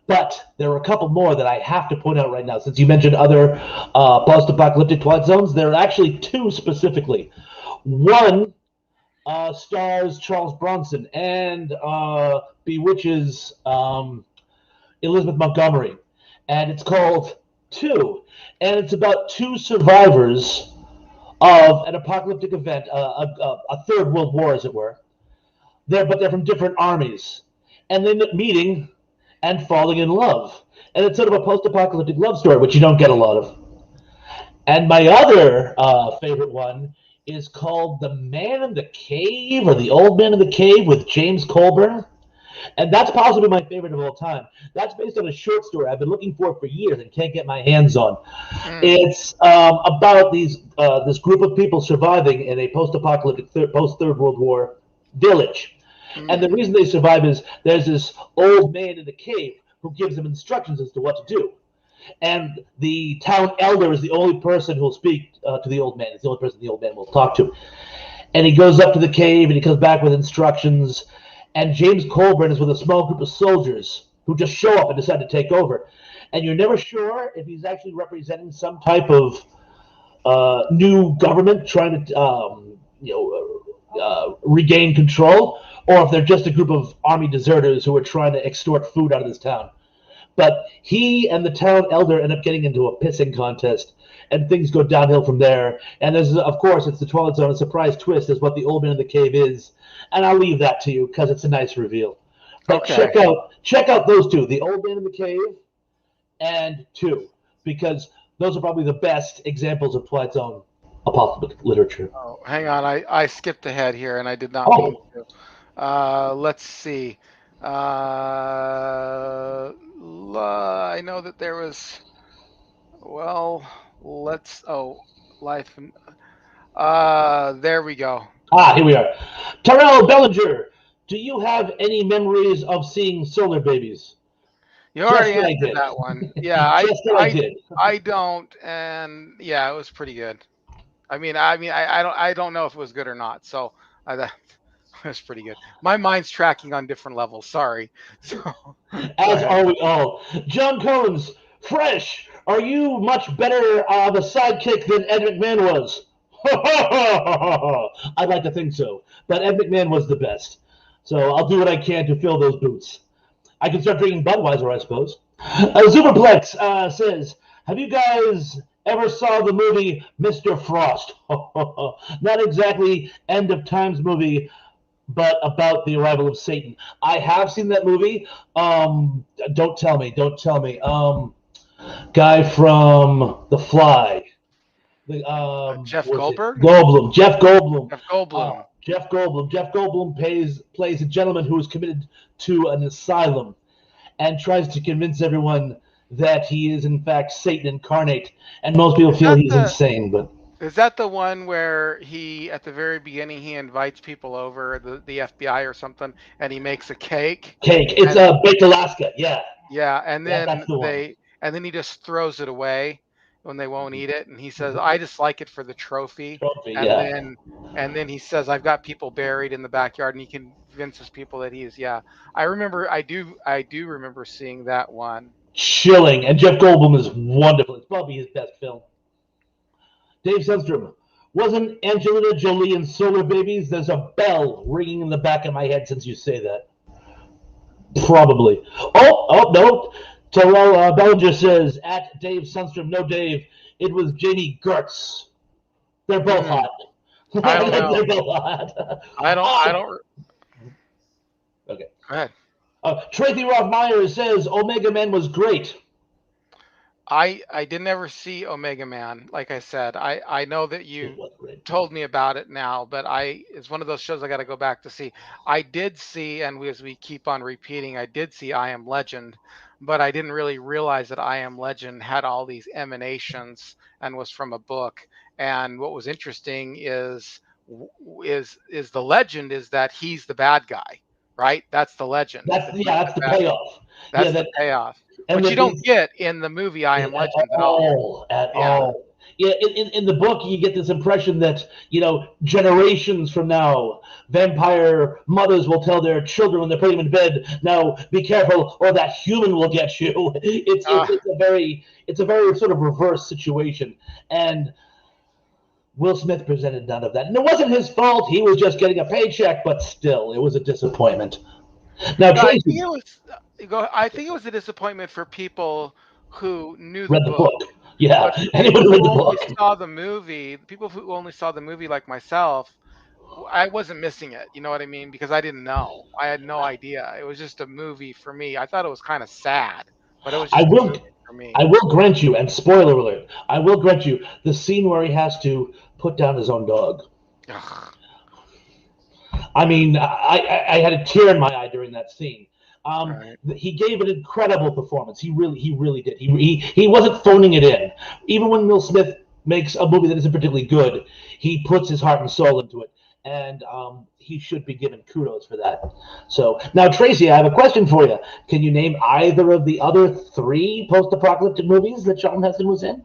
But there are a couple more that I have to point out right now. Since you mentioned other post-apocalyptic Twilight Zones, there are actually two specifically. One stars Charles Bronson and bewitches Elizabeth Montgomery, and it's called Two, and it's about two survivors of an apocalyptic event, a third world war, as it were. But they're from different armies, and they end up meeting and falling in love. And it's sort of a post-apocalyptic love story, which you don't get a lot of. And my other favorite one is called The Man in the Cave, or The Old Man in the Cave, with James Colburn. And that's possibly my favorite of all time. That's based on a short story I've been looking for years and can't get my hands on. It's about this group of people surviving in a post-apocalyptic, post-Third World War village. And the reason they survive is there's this old man in the cave who gives them instructions as to what to do. And the town elder is the only person who will speak to the old man. It's the only person the old man will talk to. And he goes up to the cave and he comes back with instructions. And James Colburn is with a small group of soldiers who just show up and decide to take over. And you're never sure if he's actually representing some type of new government trying to regain control, or if they're just a group of army deserters who are trying to extort food out of this town. But he and the town elder end up getting into a pissing contest, and things go downhill from there. And there's, of course, it's the Twilight Zone. A surprise twist is what the old man in the cave is, and I'll leave that to you because it's a nice reveal. But Okay. check out those two, the old man in the cave and Two, because those are probably the best examples of Twilight Zone apocalyptic literature. Oh, hang on. I skipped ahead here, and I did not mean Oh, to. Let's see. I know that there was. Well, let's. Oh, life. There we go. here we are. Terrell Bellinger, do you have any memories of seeing solar babies? You Just already that I answered did. that one. Yeah, Just that I did. I don't, and yeah, it was pretty good. I don't know if it was good or not. So that was pretty good. My mind's tracking on different levels. Sorry. So go As ahead. are we all. John Collins, fresh. Are you much better of a sidekick than Ed McMahon was? I'd like to think so. But Ed McMahon was the best. So I'll do what I can to fill those boots. I can start drinking Budweiser, I suppose. Superplex says, have you guys ever saw the movie Mr. Frost? Not exactly end of times movie, but about the arrival of Satan. I have seen that movie. Don't tell me. Guy from The Fly. The Jeff was it Goldberg? Goldblum? Jeff Goldblum. Jeff Goldblum. Jeff Goldblum. Jeff Goldblum plays a gentleman who is committed to an asylum and tries to convince everyone that he is in fact Satan incarnate. And most people Is feel that he's the insane, but is that the one where he at the very beginning he invites people over, the FBI or something, and he makes a cake cake. It's and baked Alaska. Yeah, yeah, and that's then the one. he just throws it away when they won't eat it, and he says, "I just like it for the trophy." Trophy. And Yeah, then he says, "I've got people buried in the backyard," and he convinces people that he's yeah. I do remember seeing that one. chilling. And Jeff Goldblum is wonderful. It's probably his best film. Dave Sundstrom. Wasn't Angelina Jolie in Solar Babies? There's a bell ringing in the back of my head since you say that. Probably. Oh, no. Terrell Bellinger says, at Dave Sundstrom, no, Dave, it was Jamie Gertz. They're both Hmm, hot. I don't know. They're both hot. I don't. Okay. Go ahead. Tracy Roth Myers says, Omega Man was great. I didn't ever see Omega Man. Like I said, I know that It you was great. told me about it now, but it's one of those shows I got to go back to see. I did see, and as we keep on repeating, I did see I Am Legend, but I didn't really realize that I Am Legend had all these emanations and was from a book. And what was interesting is the legend is that he's the bad guy, right? That's the legend is that he's That's the the bad. payoff. Yeah, That's the payoff, and which you that don't these get in the movie I Am at Legend at all. all, at Yeah. all. Yeah, in the book, you get this impression that generations from now, vampire mothers will tell their children when they're putting them in bed, "Now be careful, or that human will get you." Uh, It's a very sort of reverse situation, and Will Smith presented none of that, and it wasn't his fault. He was just getting a paycheck, but still, it was a disappointment. Now, I think Tracy it was. I think it was a disappointment for people who knew the read the book, book. Yeah, but for anyone people who who read the only book. saw the movie, like myself, I wasn't missing it. You know what I mean? Because I didn't know. I had no idea. It was just a movie for me. I thought it was kind of sad, but it was I just a will movie for I me. will grant you, and spoiler alert, I will grant you the scene where he has to put down his own dog. Ugh, I mean, I had a tear in my eye during that scene. right. He gave an incredible performance. He really did. He wasn't phoning it in. Even when Will Smith makes a movie that isn't particularly good, he puts his heart and soul into it, and he should be given kudos for that. So now, Tracy, I have a question for you. Can you name either of the other three post-apocalyptic movies that Charlton Heston was in?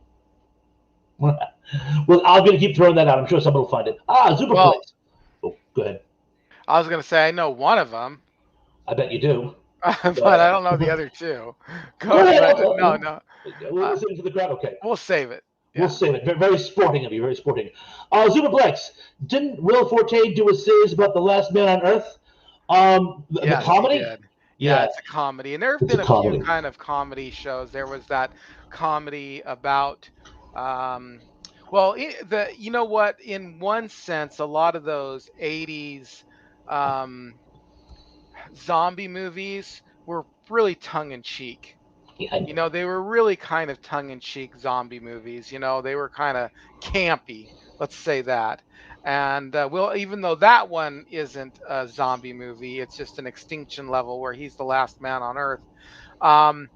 Well, I'm going to keep throwing that out. I'm sure someone will find it. Super Well, Place. Oh, go ahead. I was gonna say I know one of them, I bet you do. but I don't know the other two. Go ahead. But no, no. We'll Uh, listen to the crowd. Okay. we'll save it. We'll Yeah. save it. Very sporting of you. Very sporting. Superplex. Didn't Will Forte do a series about the last man on Earth? The Yes, he comedy? did. Yeah, Yeah, it's a comedy, and there have it's a been a few comedy. kind of comedy shows. There was that comedy about, um, well, the you know what? In one sense, a lot of those '80s um, zombie movies were really tongue in cheek. Yeah, You know, they were really kind of tongue in cheek zombie movies. You know, they were kind of campy. Let's say that. And well, even though that one isn't a zombie movie, it's just an extinction level where he's the last man on Earth. Um,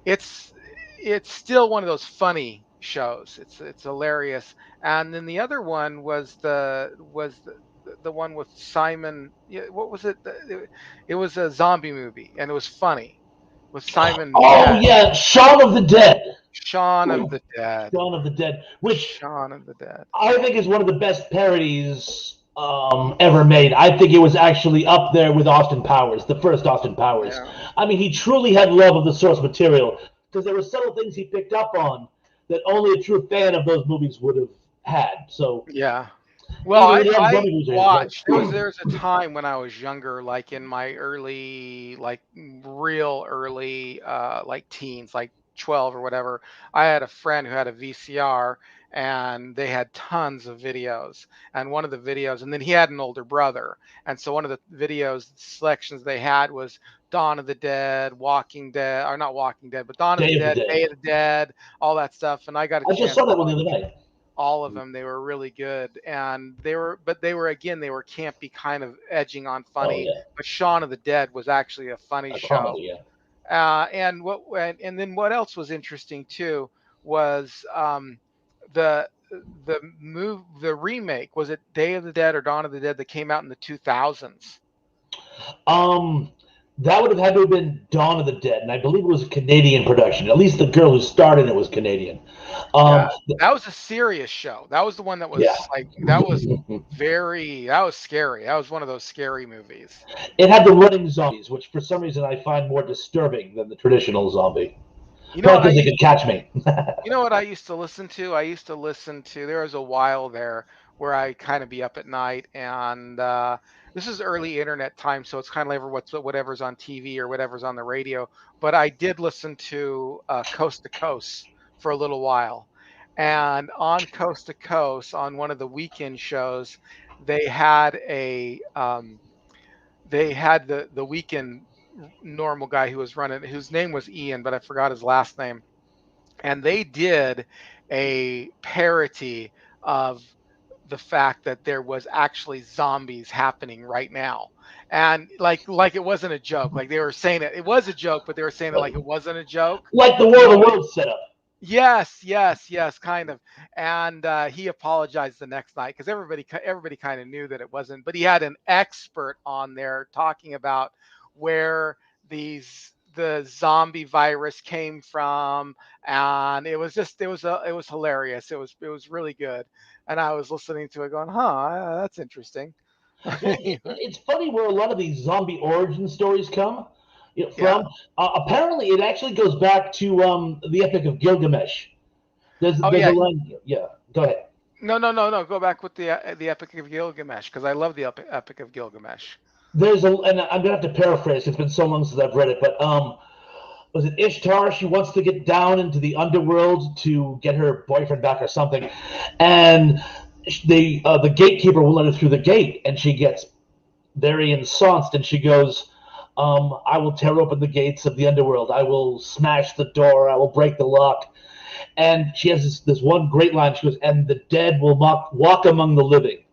it's it's still one of those funny shows. It's hilarious. And then the other one was the one with Simon. Yeah, what was it? It was a zombie movie, and it was funny with Simon Oh Pegg. yeah, Shaun of the Dead. Shaun of the Dead. Shaun of the Dead, which Shaun of the Dead. I think is one of the best parodies ever made. I think it was actually up there with Austin Powers, the first Austin Powers. Yeah. I mean, he truly had love of the source material because there were subtle things he picked up on that only a true fan of those movies would have had. So Yeah. Well, even I the young I zombie movies, watched. right? There was a time when I was younger, like in my early, like real early, like teens, like 12 or whatever. I had a friend who had a VCR, and they had tons of videos. And one of the videos, and then he had an older brother, and so one of the videos selections they had was Dawn of the Dead, Walking Dead, or not Walking Dead, but Dawn of the Day of the Dead, Dead. Day of the Dead, all that stuff. And I got a I just chance saw to that one the other night. All of them. They were really good, and they were campy, kind of edging on Oh funny. yeah, But Shaun of the Dead was actually a funny a show. comedy. Yeah. And then what else was interesting too was the the remake. Was it Day of the Dead or Dawn of the Dead that came out in the 2000s? Um, that would have had to have been Dawn of the Dead, and I believe it was a Canadian production. At least the girl who starred in it was Canadian. Yeah, Um, that was a serious show. That was the one that yeah. was like that was scary. That was one of those scary movies. It had the running zombies, which for some reason I find more disturbing than the traditional zombie. You know Probably what I because they used could catch me. You know what I used to listen to? I used to listen to there was a while there where I kind of be up at night, and this is early internet time, so it's kind of like whatever's on TV or whatever's on the radio. But I did listen to Coast to Coast for a little while. And on Coast to Coast, on one of the weekend shows, they had a they had the weekend normal guy who was running, whose name was Ian, but I forgot his last name, and they did a parody of the fact that there was actually zombies happening right now, and like it wasn't a joke, like they were saying it was a joke, but they were saying it like it wasn't a joke. Like the War you of the know Worlds setup. Yes, yes, yes, kind of. And he apologized the next night because everybody kind of knew that it wasn't. But he had an expert on there talking about where the zombie virus came from, and it was hilarious. It was really good, and I was listening to it, going, "Huh, that's interesting." Well, it's funny where a lot of these zombie origin stories come Yeah. from. Apparently, it actually goes back to the Epic of Gilgamesh. Oh There's a yeah. line. Yeah, go ahead. No, no, no, no. Go back with the Epic of Gilgamesh because I love the Epic of Gilgamesh. And I'm gonna have to paraphrase. It's been so long since I've read it, but was it Ishtar? She wants to get down into the underworld to get her boyfriend back or something, and the gatekeeper will let her through the gate, and she gets very incensed, and she goes, "I will tear open the gates of the underworld. I will smash the door. I will break the lock." And she has this one great line. She goes, "And the dead will walk among the living,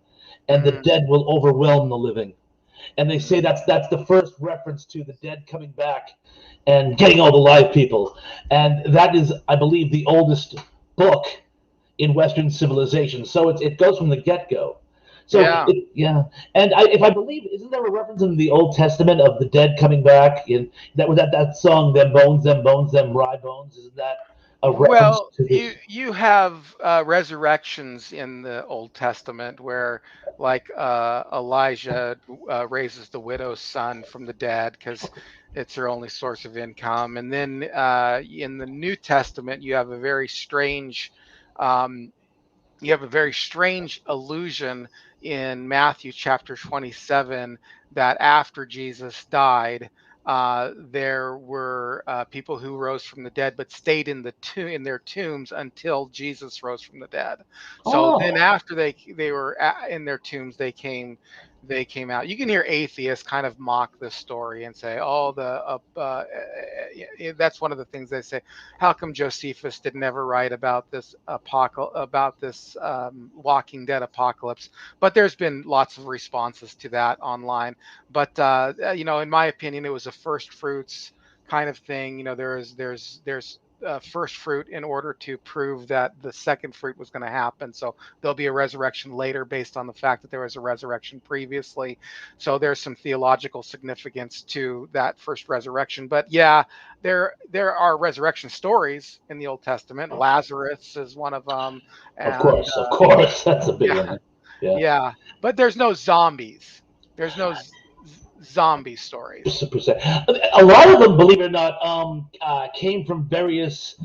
and the Mm, dead will overwhelm the living." And they say mm. that's the first reference to the dead coming back and getting all the live people. And that is, I believe, the oldest book in Western civilization. So it goes from the get go. So Yeah. yeah, and if I believe, isn't there a reference in the Old Testament of the dead coming back? In that was that song, them bones, them rye bones. Isn't that a reference Well, to you this? you have resurrections in the Old Testament where, like, Elijah raises the widow's son from the dead because it's her only source of income, and then in the New Testament um, you have a very strange illusion in Matthew chapter 27 that after Jesus died, there were people who rose from the dead but stayed in in their tombs until Jesus rose from the dead. So then Oh, after they were in their tombs, they came out. You can hear atheists kind of mock this story and say, "Oh, that's one of the things they say. How come Josephus didn't ever write about this Walking Dead apocalypse?" But there's been lots of responses to that online. But in my opinion, it was a first fruits kind of thing. There's first fruit in order to prove that the second fruit was going to happen. So there'll be a resurrection later based on the fact that there was a resurrection previously. So there's some theological significance to that first resurrection. But yeah, there are resurrection stories in the Old Testament. Lazarus is one of them, and of course, that's a big yeah, one. Yeah. yeah. But there's no zombies. There's no zombie stories. Percent. A lot of them, believe it or not, came from various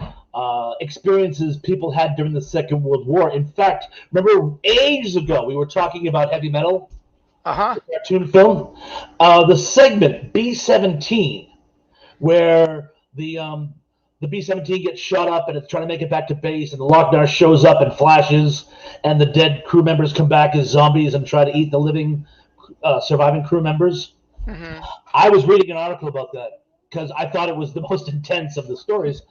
experiences people had during the Second World War. In fact, remember ages ago we were talking about heavy metal, Uh huh. the cartoon film, the segment B-17, where the B-17 gets shot up and it's trying to make it back to base, and the Lochnar shows up and flashes, and the dead crew members come back as zombies and try to eat the living, surviving crew members. Hmm. I was reading an article about that because I thought it was the most intense of the stories.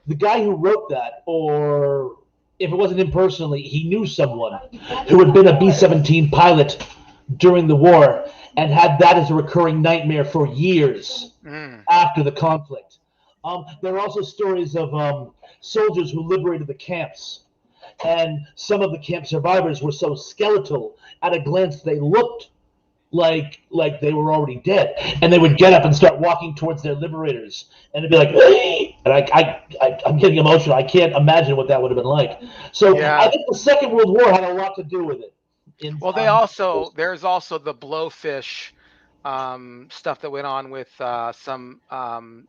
The guy who wrote that, or if it wasn't him personally, he knew someone who had been a B-17 pilot during the war and had that as a recurring nightmare for years after the conflict. There are also stories of soldiers who liberated the camps, and some of the camp survivors were so skeletal at a glance they looked like they were already dead, and they would get up and start walking towards their liberators, and it'd be like, hey! And I'm getting emotional. I can't imagine what that would have been like. So I think the Second World War had a lot to do with it. There's also the blowfish stuff that went on with some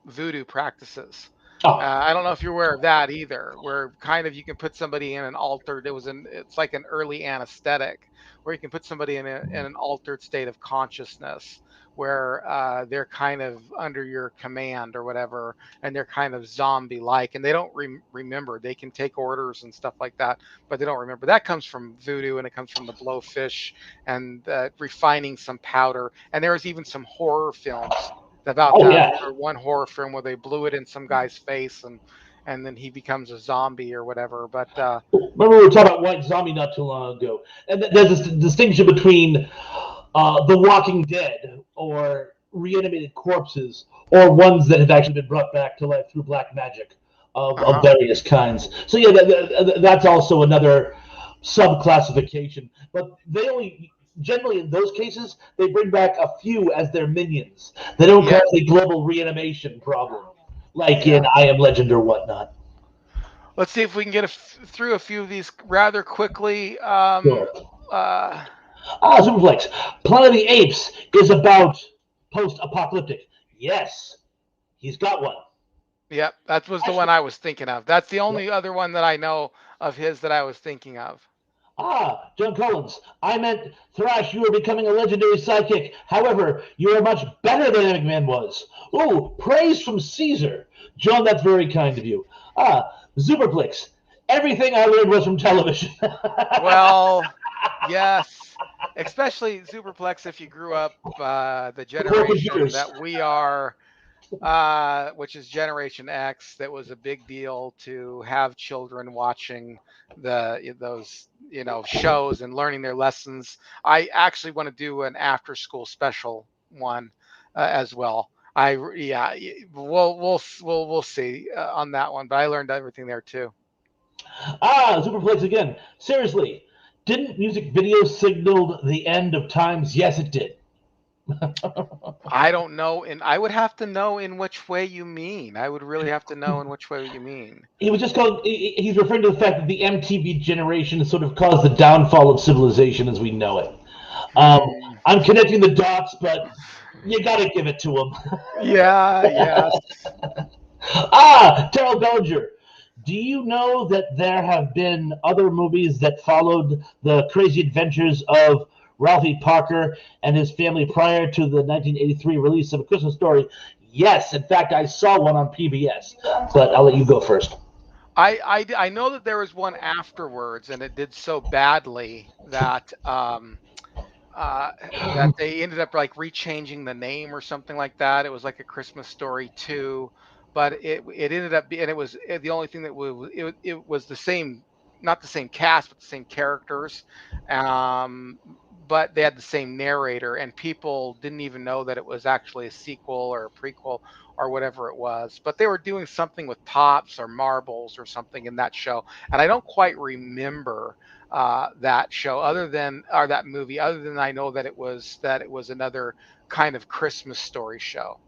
voodoo practices. I don't know if you're aware of that either, where kind of you can put somebody in an altered. It's like an early anesthetic, where you can put somebody in an altered state of consciousness, where they're kind of under your command or whatever, and they're kind of zombie-like, and they don't remember. They can take orders and stuff like that, but they don't remember. That comes from voodoo, and it comes from the blowfish and refining some powder. And there's even some horror films about that. Yeah. Or one horror film where they blew it in some guy's face, and then he becomes a zombie or whatever. But remember, we were talking about White Zombie not too long ago, and there's this distinction between The Walking Dead or reanimated corpses, or ones that have actually been brought back to life through black magic of various kinds. So yeah, that's also another sub-classification. But they only, generally in those cases, they bring back a few as their minions. They don't cause a global reanimation problem, like in I Am Legend or whatnot. Let's see if we can get through a few of these rather quickly. Sure. Superflex. Planet of the Apes is about post-apocalyptic. Yes, he's got one. Yep, that was the one I was thinking of. That's the only other one that I know of his that I was thinking of. John Collins. I meant, Thrash, you are becoming a legendary sidekick. However, you are much better than Eggman was. Ooh, praise from Caesar. John, that's very kind of you. Superflex. Everything I learned was from television. Well, yes. Especially Superplex if you grew up the generation that we are, which is Generation X. That was a big deal to have children watching those shows and learning their lessons. I actually want to do an after-school special one as well. We'll see on that one, but I learned everything there too. Superflex again. Seriously. Didn't music video signal the end of times? Yes, it did. I don't know, and I would have to know in which way you mean. I would really have to know in which way you mean. He was just he's referring to the fact that the MTV generation sort of caused the downfall of civilization as we know it. I'm connecting the dots, but you got to give it to him. Yes. Terrell Bellinger. Do you know that there have been other movies that followed the crazy adventures of Ralphie Parker and his family prior to the 1983 release of A Christmas Story? Yes. In fact, I saw one on PBS, but I'll let you go first. I know that there was one afterwards, and it did so badly that that they ended up like rechanging the name or something like that. It was like A Christmas Story 2. But it ended up being, and it was the only thing that it was the same, not the same cast, but the same characters. But they had the same narrator, and people didn't even know that it was actually a sequel or a prequel or whatever it was. But they were doing something with pops or marbles or something in that show, and I don't quite remember that show that movie, other than I know that it was another kind of Christmas story show.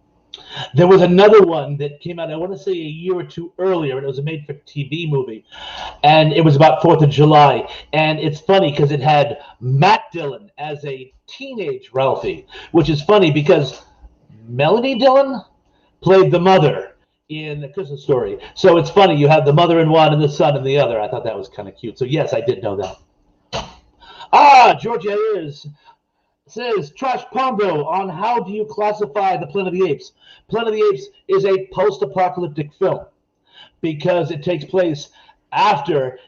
There was another one that came out, I want to say a year or two earlier, and it was a made-for-TV movie, and it was about 4th of July, and it's funny because it had Matt Dillon as a teenage Ralphie, which is funny because Melanie Dillon played the mother in A Christmas Story, so it's funny, you have the mother in one and the son in the other. I thought that was kind of cute, so yes, I did know that. Georgia Ayers says, Trashpondo, on how do you classify the Planet of the Apes? Planet of the Apes is a post-apocalyptic film because it takes place after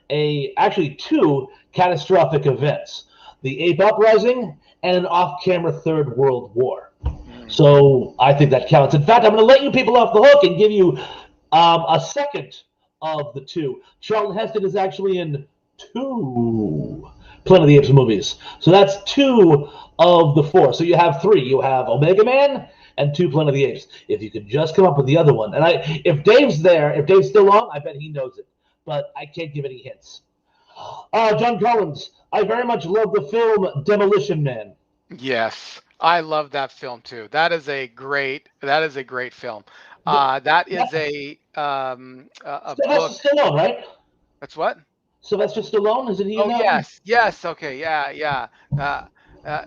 actually two catastrophic events, the Ape Uprising and an off-camera Third World War. So I think that counts. In fact, I'm going to let you people off the hook and give you a second of the two. Charlton Heston is actually in 2 Planet of the Apes movies. So that's 2 of the 4. So you have 3. You have Omega Man and 2 Planet of the Apes. If you could just come up with the other one. And if Dave's there, if Dave's still on, I bet he knows it. But I can't give any hints. John Collins, I very much love the film Demolition Man. Yes, I love that film too. That is a great film. That is That's a Sylvester book. Stallone, right? That's what? Sylvester Stallone, isn't he in Oh that one? yes, yes. Okay, yeah, yeah,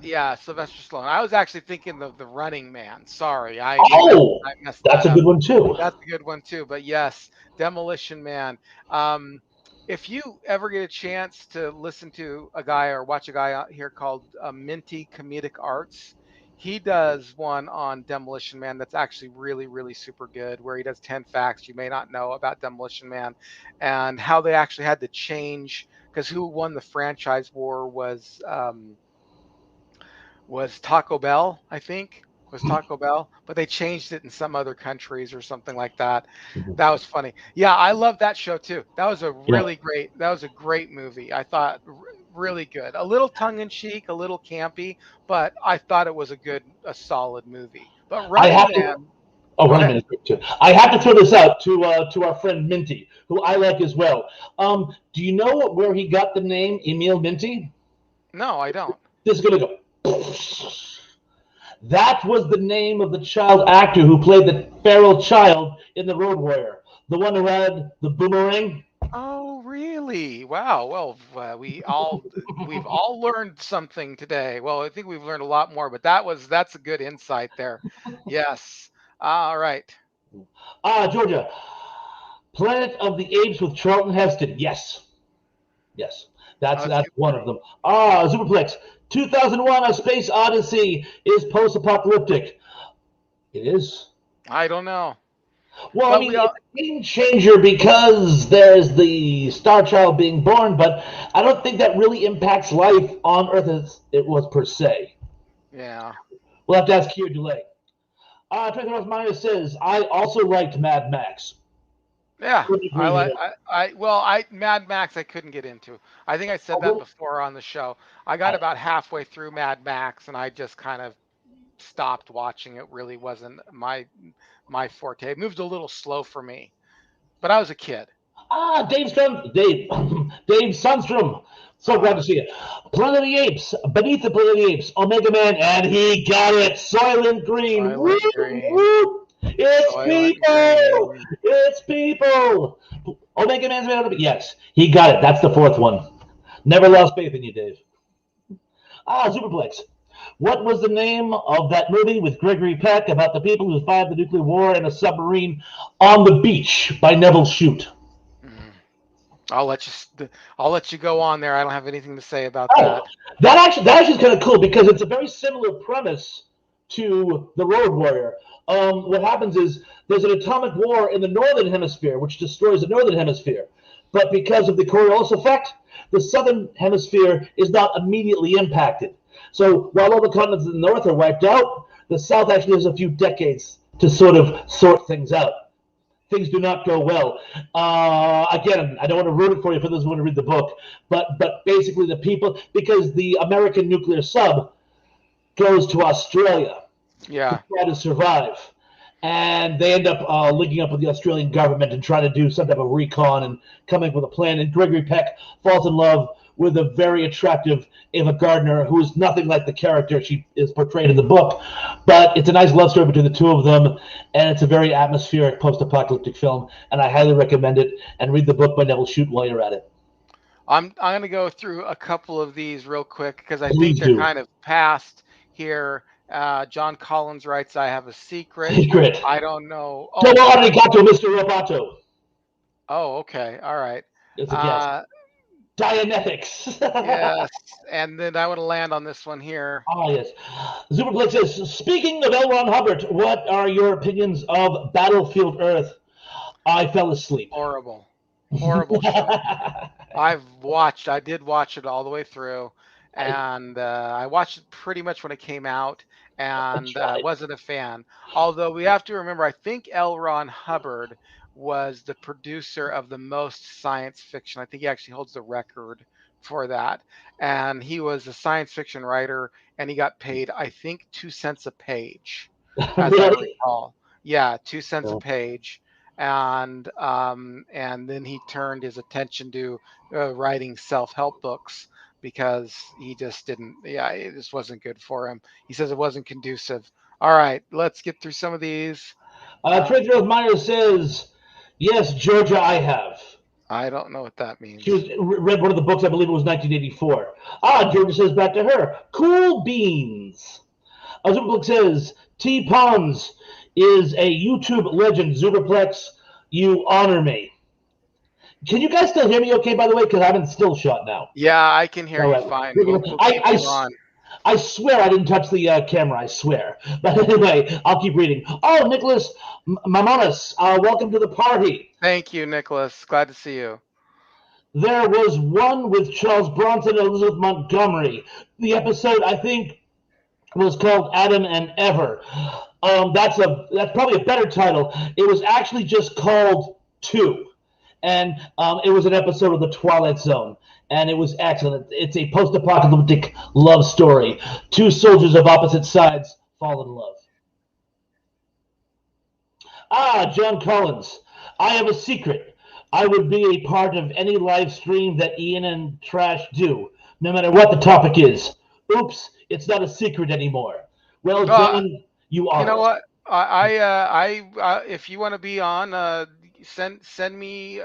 yeah. Sylvester Stallone. I was actually thinking of the Running Man. Sorry, Oh, I messed that's that a up. good one too. That's a good one too. But yes, Demolition Man. Um, if you ever get a chance to listen to a guy or watch a guy out here called Minty Comedic Arts, he does one on Demolition Man that's actually really, really super good, where he does 10 facts you may not know about Demolition Man and how they actually had to change because who won the franchise war was Taco Bell, I think. Was Taco Bell, but they changed it in some other countries or something like that. That was funny. Yeah, I love that show too. Yeah. That was a great movie. I thought really good. A little tongue in cheek, a little campy, but I thought it was a solid movie. But I Running have to. Man, Oh, go Running ahead. Man is great too. I have to throw this out to our friend Minty, who I like as well. Do you know where he got the name Emil Minty? No, I don't. This is gonna go. That was the name of the child actor who played the feral child in The Road Warrior, the one who had the boomerang. Oh, really? Wow. Well, we've all learned something today. Well, I think we've learned a lot more, but that's a good insight there. Yes. All right. Georgia, Planet of the Apes with Charlton Heston. Yes, yes, Oh, that's a that's good. one of them. Superplex. 2001: A Space Odyssey is post-apocalyptic. It is. I don't know, Well, I but mean, we all. it's a game changer because there's the Star Child being born, but I don't think that really impacts life on Earth as it was per se. Yeah. We'll have to ask Kier Delay. 24 Minus says, I also liked Mad Max. Yeah. Couldn't I agree like. more. I Mad Max. I couldn't get into. I think I said that Although, before on the show. I got about halfway through Mad Max, and I just kind of stopped watching. It really wasn't my forte. It moved a little slow for me, but I was a kid. Dave Sunstrom. So glad Uh, to see you. Planet of the Apes, Beneath the Planet of the Apes, Omega Man, and he got it. Soylent Green. Woo, Soylent Green. woo. It's Soylent people. Green. It's people. Omega Man's made out of it. Yes, he got it. That's the 4th one. Never lost faith in you, Dave. Superplex. What was the name of that movie with Gregory Peck about the people who survived the nuclear war in a submarine on the beach by Neville Shute? Mm. I'll let you. I'll let you go on there. I don't have anything to say about Oh, that. that actually is kind of cool because it's a very similar premise to the Road Warrior. What happens is there's an atomic war in the northern hemisphere which destroys the northern hemisphere, but because of the Coriolis effect, the southern hemisphere is not immediately impacted. So while all the continents in the north are wiped out, the south actually has a few decades to sort of sort things out. Things do not go well. Again, I don't want to ruin it for you for those who want to read the book, but basically the people, because the American nuclear sub goes to Australia to Yeah. try to survive, and they end up linking up with the Australian government and trying to do some type of recon and coming up with a plan. And Gregory Peck falls in love with a very attractive Ava Gardner, who is nothing like the character she is portrayed in the book. But it's a nice love story between the two of them, and it's a very atmospheric post-apocalyptic film, and I highly recommend it. And read the book by Neville Shute while you're at it. I'm going to go through a couple of these real quick because I think Please they're do. kind of past here. John Collins writes, "I have a secret. Secret. I don't know." Domo Oh, arigato, Mr. Roboto. oh, okay, all right. It's a guess. Uh, Dianetics. yes, and then I want to land on this one here. Yes. Superplex says, speaking of L. Ron Hubbard, what are your opinions of Battlefield Earth? I fell asleep. Horrible, horrible show. I did watch it all the way through, I and I watched it pretty much when it came out, and tried. wasn't a fan. Although we have to remember, I think L. Ron Hubbard was the producer of the most science fiction. I think he actually holds the record for that. And he was a science fiction writer, and he got paid, I think, 2 cents a page, as I Really? recall. Yeah, 2 cents a Well, page. And then he turned his attention to writing self-help books because he just didn't. Yeah, it just wasn't good for him. He says it wasn't conducive. All right, let's get through some of these. Uh, Treasure of Myers says, yes, Georgia, I have. I don't know what that She was means. read one of the books, I believe it was 1984. Georgia says back to her, cool beans. Zupaplex says, T. Pons is a YouTube legend. Zupaplex, you honor me. Can you guys still hear me okay, by the way? Because I'm in still shot now. Yeah, I can hear All you right. fine. We'll keep you on. I swear I didn't touch the camera. I swear. But anyway, I'll keep reading. Oh, Nicholas Mamonis, welcome to the party. Thank you, Nicholas. Glad to see you. There was one with Charles Bronson and Elizabeth Montgomery. The episode, I think, was called Adam and Ever. That's probably a better title. It was actually just called Two, and it was an episode of The Twilight Zone, and it was excellent. It's a post-apocalyptic love story. Two soldiers of opposite sides fall in love. John Collins, I have a secret. I would be a part of any live stream that Ian and Trash do, no matter what the topic is. Oops, it's not a secret anymore. Well, Uh, John, you you are know it. what? If you want to be on, send me,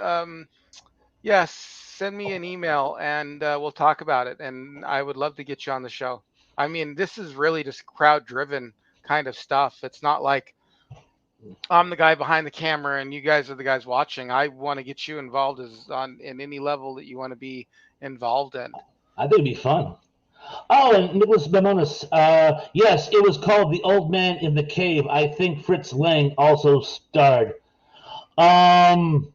yes, send me an email, and we'll talk about it. And I would love to get you on the show. I mean, this is really just crowd-driven kind of stuff. It's not like I'm the guy behind the camera and you guys are the guys watching. I want to get you involved as on in any level that you want to be involved in. I think it'd be fun. Oh, and Nicholas Bemonis, yes, it was called The Old Man in the Cave. I think Fritz Lang also starred. Um,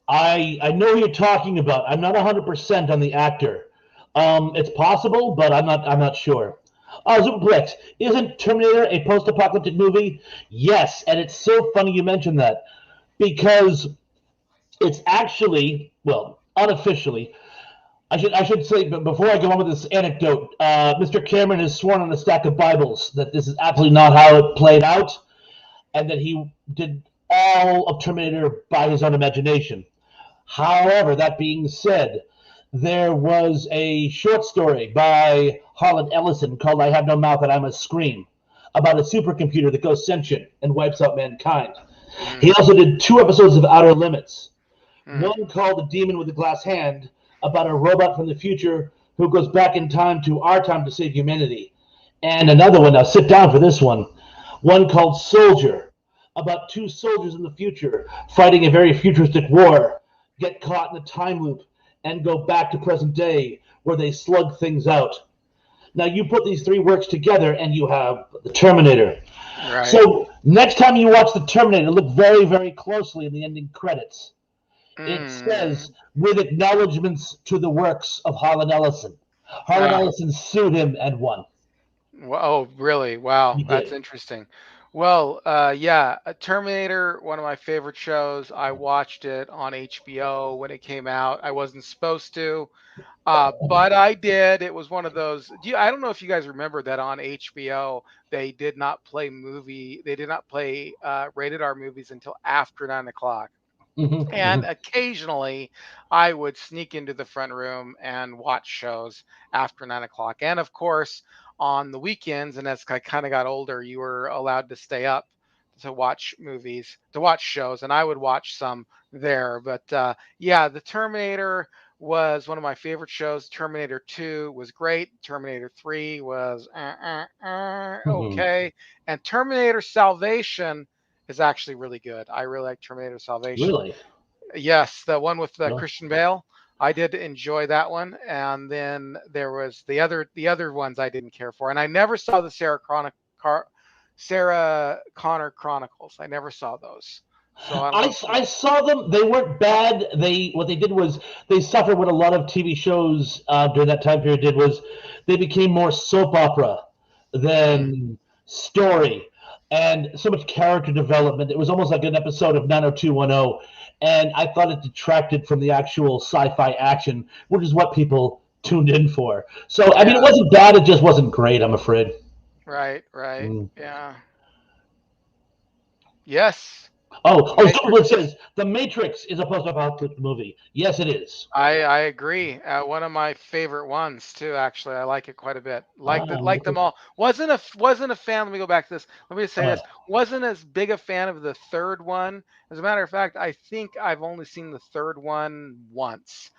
I know who you're talking about. I'm not 100% on the actor. It's possible, but I'm not sure. Superplex, isn't Terminator a post-apocalyptic movie? Yes, and it's so funny you mentioned that because it's actually, well, unofficially, I should say, but before I go on with this anecdote, Mr. Cameron has sworn on a stack of Bibles that this is absolutely not how it played out, and that he did all of Terminator by his own imagination. However, that being said, there was a short story by Harlan Ellison called "I Have No Mouth and I Must Scream" about a supercomputer that goes sentient and wipes out mankind. Mm, He also did 2 episodes of Outer Limits. mm. One called The Demon with the Glass Hand, about a robot from the future who goes back in time to our time to save humanity. And another one, now sit down for this one called Soldier, about 2 soldiers in the future fighting a very futuristic war, get caught in a time loop, and go back to present day where they slug things out. Now you put these 3 works together and you have the Terminator. Right. So next time you watch the Terminator, look very, very closely in the ending credits. It Mm, says, with acknowledgments to the works of Harlan Ellison. Harlan ah. Ellison sued him and won. Oh, really? Wow, He that's did. interesting. Well, yeah, Terminator, one of my favorite shows. I watched it on HBO when it came out. I wasn't supposed to, but I did. It was one of those. I don't know if you guys remember that on HBO they did not play movie. They did not play rated R movies until after 9 o'clock. And Mm-hmm. occasionally, I would sneak into the front room and watch shows after 9 o'clock. And of course, on the weekends, and as I kind of got older, you were allowed to stay up to watch movies, to watch shows, and I would watch some there. But yeah, The Terminator was one of my favorite shows. Terminator 2 was great. Terminator 3 was Mm-hmm. okay. And Terminator Salvation is actually really good. I really like Terminator Salvation. Really? Yes, the one with Well, Christian Bale. I did enjoy that one, and then there was the other ones I didn't care for, and I never saw the Sarah Connor Chronicles. I never saw those, so I don't know I, if you. I saw them. They weren't bad. What they did was they suffered what a lot of TV shows during that time period did was they became more soap opera Mm, than story. and so much character development. It was almost like an episode of 90210, and I thought it detracted from the actual sci-fi action, which is what people tuned in for. So, I mean, it Yeah. wasn't bad, it just wasn't great, I'm afraid. Right. Right. Mm. Yeah. Yes. Oh, Superblitz Matrix. says The Matrix is a post-apocalyptic movie. Yes, it is. I agree. One of my favorite ones too. Actually, I like it quite a bit. Like them Nicholas. all. Wasn't a fan. Let me go back to this. Let me just say Uh, this. Wasn't as big a fan of the third one. As a matter of fact, I think I've only seen the third one once.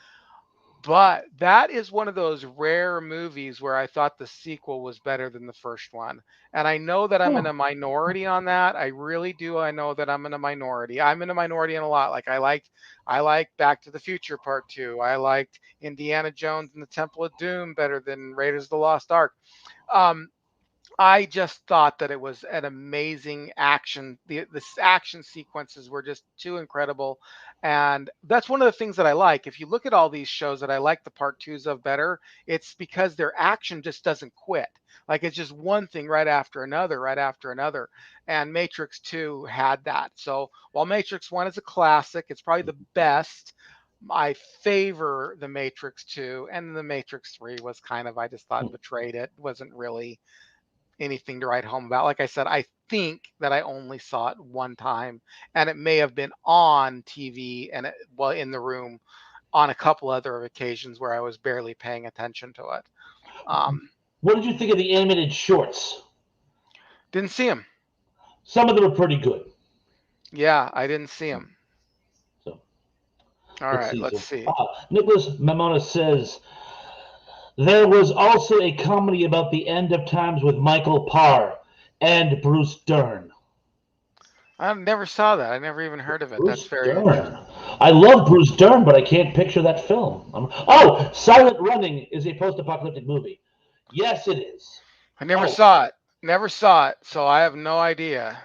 But that is one of those rare movies where I thought the sequel was better than the first one. And I know that I'm in huh. a minority on that. I really do. I know that I'm in a minority. I'm in a minority in a lot. Like I like Back to the Future Part 2. I liked Indiana Jones and the Temple of Doom better than Raiders of the Lost Ark. Um, I just thought that it was an amazing action. The action sequences were just too incredible, and that's one of the things that I like. If you look at all these shows that I like the part twos of better, it's because their action just doesn't quit. Like it's just one thing right after another, right after another. And Matrix 2 had that. So while Matrix 1 is a classic, it's probably the best. I favor the Matrix 2, and the Matrix 3 was kind of, I just thought, betrayed it. Wasn't really anything to write home about. Like I said, I think that I only saw it one time, and it may have been on TV and in the room on a couple other occasions where I was barely paying attention to it. Um, What did you think of the animated shorts? didn't see him. Some of them are pretty good. Yeah, I didn't see him. So All let's right, see. let's So see. Nicholas Mamona says there was also a comedy about the end of times with Michael Parr and Bruce Dern. I never saw that. I never even heard of it. That's Bruce very Dern. interesting. I love Bruce Dern, but I can't picture that film. Oh, Silent Running is a post-apocalyptic movie. Yes, it is. I never Oh, saw it. Never saw it, so I have no idea.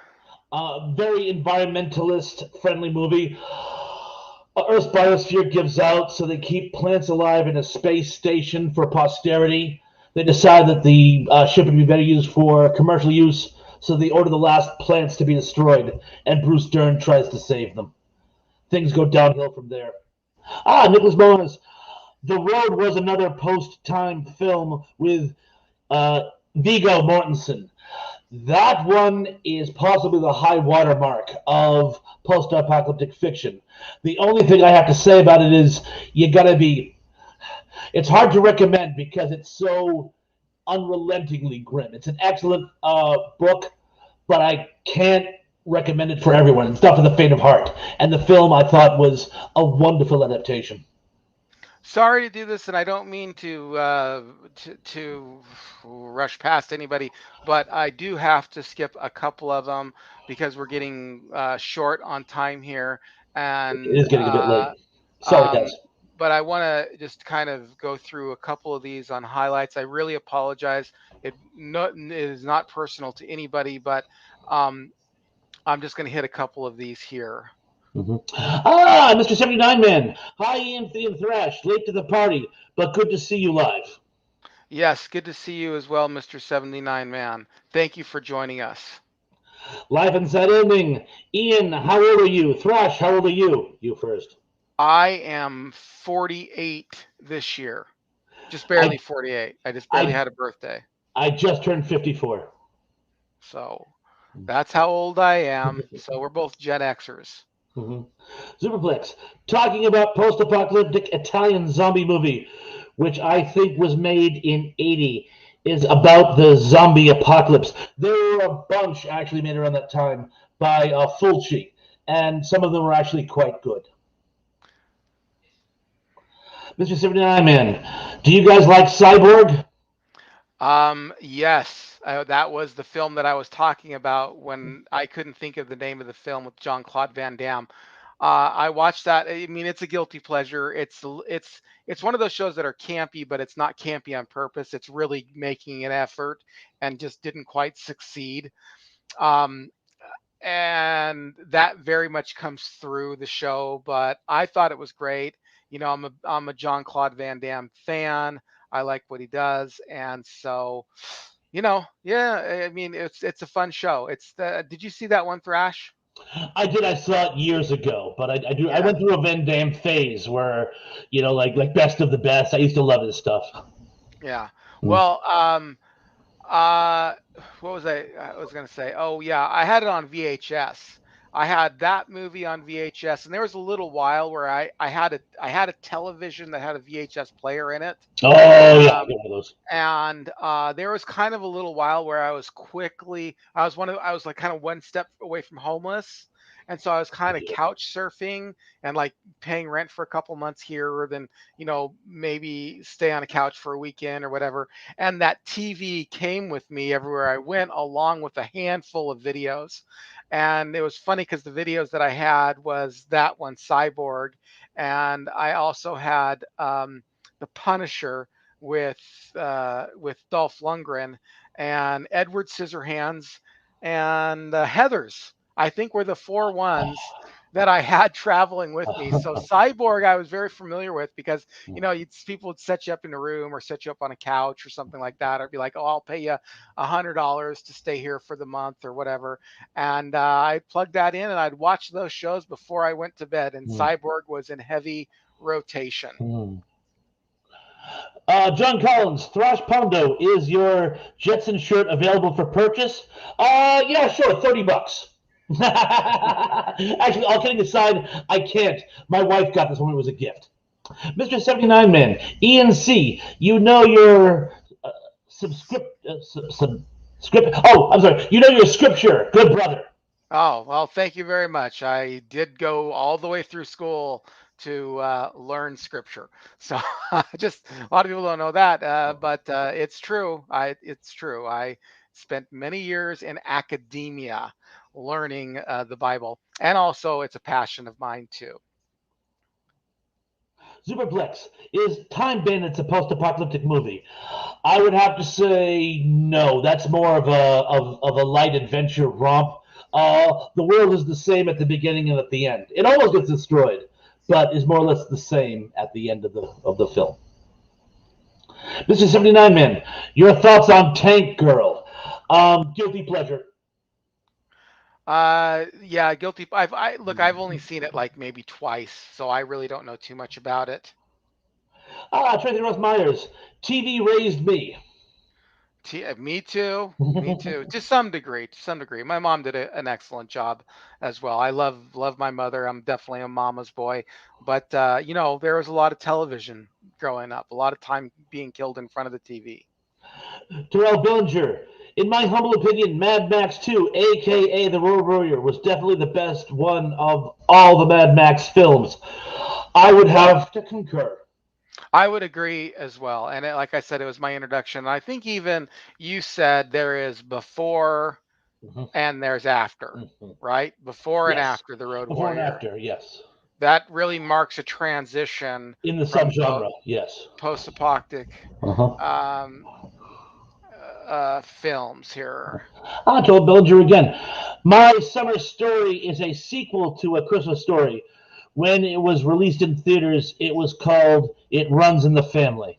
very environmentalist friendly movie. Earth's biosphere gives out, so they keep plants alive in a space station for posterity. They decide that the ship would be better used for commercial use, so they order the last plants to be destroyed, and Bruce Dern tries to save them. Things go downhill from there. Nicholas Bones. The Road was another post-time film with Viggo Mortensen. That one is possibly the high watermark of post-apocalyptic fiction. The only thing I have to say about it is you gotta be. It's hard to recommend because it's so unrelentingly grim. It's an excellent book, but I can't recommend it for everyone. It's not for the faint of heart. And the film I thought was a wonderful adaptation. Sorry to do this, and I don't mean to rush past anybody, but I do have to skip a couple of them because we're getting short on time here, It and is getting a bit late. Sorry, um, guys. but I want to just kind of go through a couple of these on highlights. I really apologize. It is not personal to anybody, but um, I'm just going to hit a couple of these here. Mr. 79 Man. Hi, Anthony and Thrash. Late to the party, but good to see you live. Yes, good to see you as well, Mr. 79 Man. Thank you for joining us. Live inside ending. Ian, how old are you? Thrash, how old are you? You first. I am 48 this year. Just I barely 48. I just barely I had a birthday. I just turned 54. So that's how old I am. So we're both Gen Xers. Mm-hmm. Superplex, talking about post-apocalyptic Italian zombie movie, which I think was made in '80, is about the zombie apocalypse. There were a bunch actually made around that time by Fulci, and some of them were actually quite good. Mr. 79 Man, do you guys like Cyborg? Yes, that was the film that I was talking about when I couldn't think of the name of the film with Jean-Claude Van Damme. I watched that. I mean, it's a guilty pleasure. It's one of those shows that are campy, but it's not campy on purpose. It's really making an effort and just didn't quite succeed. Um, and that very much comes through the show. But I thought it was great. You know, I'm a Jean Claude Van Damme fan. I like what he does, and so Yeah. I mean, it's a fun show. It's the. Did you see that one, Thrash? I did. I saw it years ago, but I do. I Yeah. went through a Van Damme phase where, like best of the best. I used to love his stuff. Yeah. Mm. Well, uh, what was I was gonna say? Oh yeah, I had it on VHS. I had that movie on VHS, and there was a little while where I had a television that had a VHS player in it. Oh yeah, I got Um, one of those. and there was kind of a little while where I was like kind of one step away from homeless, and so I was kind of couch surfing and like paying rent for a couple months here, or then maybe stay on a couch for a weekend or whatever. And that TV came with me everywhere I went, along with a handful of videos. And it was funny because the videos that I had was that one, Cyborg, and I also had the Punisher with with Dolph Lundgren, and Edward Scissorhands, and Heather's. I think were the four ones that I had traveling with me. So Cyborg, I was very familiar with because people would set you up in a room or set you up on a couch or something like that, or be like, "Oh, I'll pay you $100 to stay here for the month or whatever." And I plugged that in, and I'd watch those shows before I went to bed. And Mm. Cyborg was in heavy rotation. Mm. John Collins, Thrashpondo, is your Jetson shirt available for purchase? Yeah, sure, $30. Actually, all kidding aside, I can't. My wife got this when it was a gift. Mr. 79 Man, ENC, you know your script. Oh, I'm sorry. You know your scripture. Good brother. Oh, well, thank you very much. I did go all the way through school to learn scripture. So just a lot of people don't know that, but it's true. It's true. I spent many years in academia learning the Bible, and also it's a passion of mine too. Superplex, is Time Bandits a post-apocalyptic movie? I would have to say no. That's more of a light adventure romp. The world is the same at the beginning and at the end. It almost gets destroyed, but is more or less the same at the end of the film. Mr. 79 Man, your thoughts on Tank Girl? Guilty pleasure. Yeah, guilty. I've only seen it like maybe twice, so I really don't know too much about it. Tracy Ross Myers, TV raised me. Me too. Me too. To some degree. To some degree. My mom did an excellent job as well. I love my mother. I'm definitely a mama's boy. But there was a lot of television growing up. A lot of time being killed in front of the TV. Terrell Billinger, in my humble opinion, Mad Max 2, aka The Road Warrior, was definitely the best one of all the Mad Max films. I would have to concur. I would agree as well. And like I said, it was my introduction. I think even you said there is before Mhm. and there's after, Mhm. right? Before and Yes. after the Road Before and Warrior. after, yes. That really marks a transition In the from subgenre, yes. post-apocalyptic Uh-huh. um, films here. I told Billinger again. My Summer Story is a sequel to A Christmas Story. When it was released in theaters, it was called It Runs in the Family.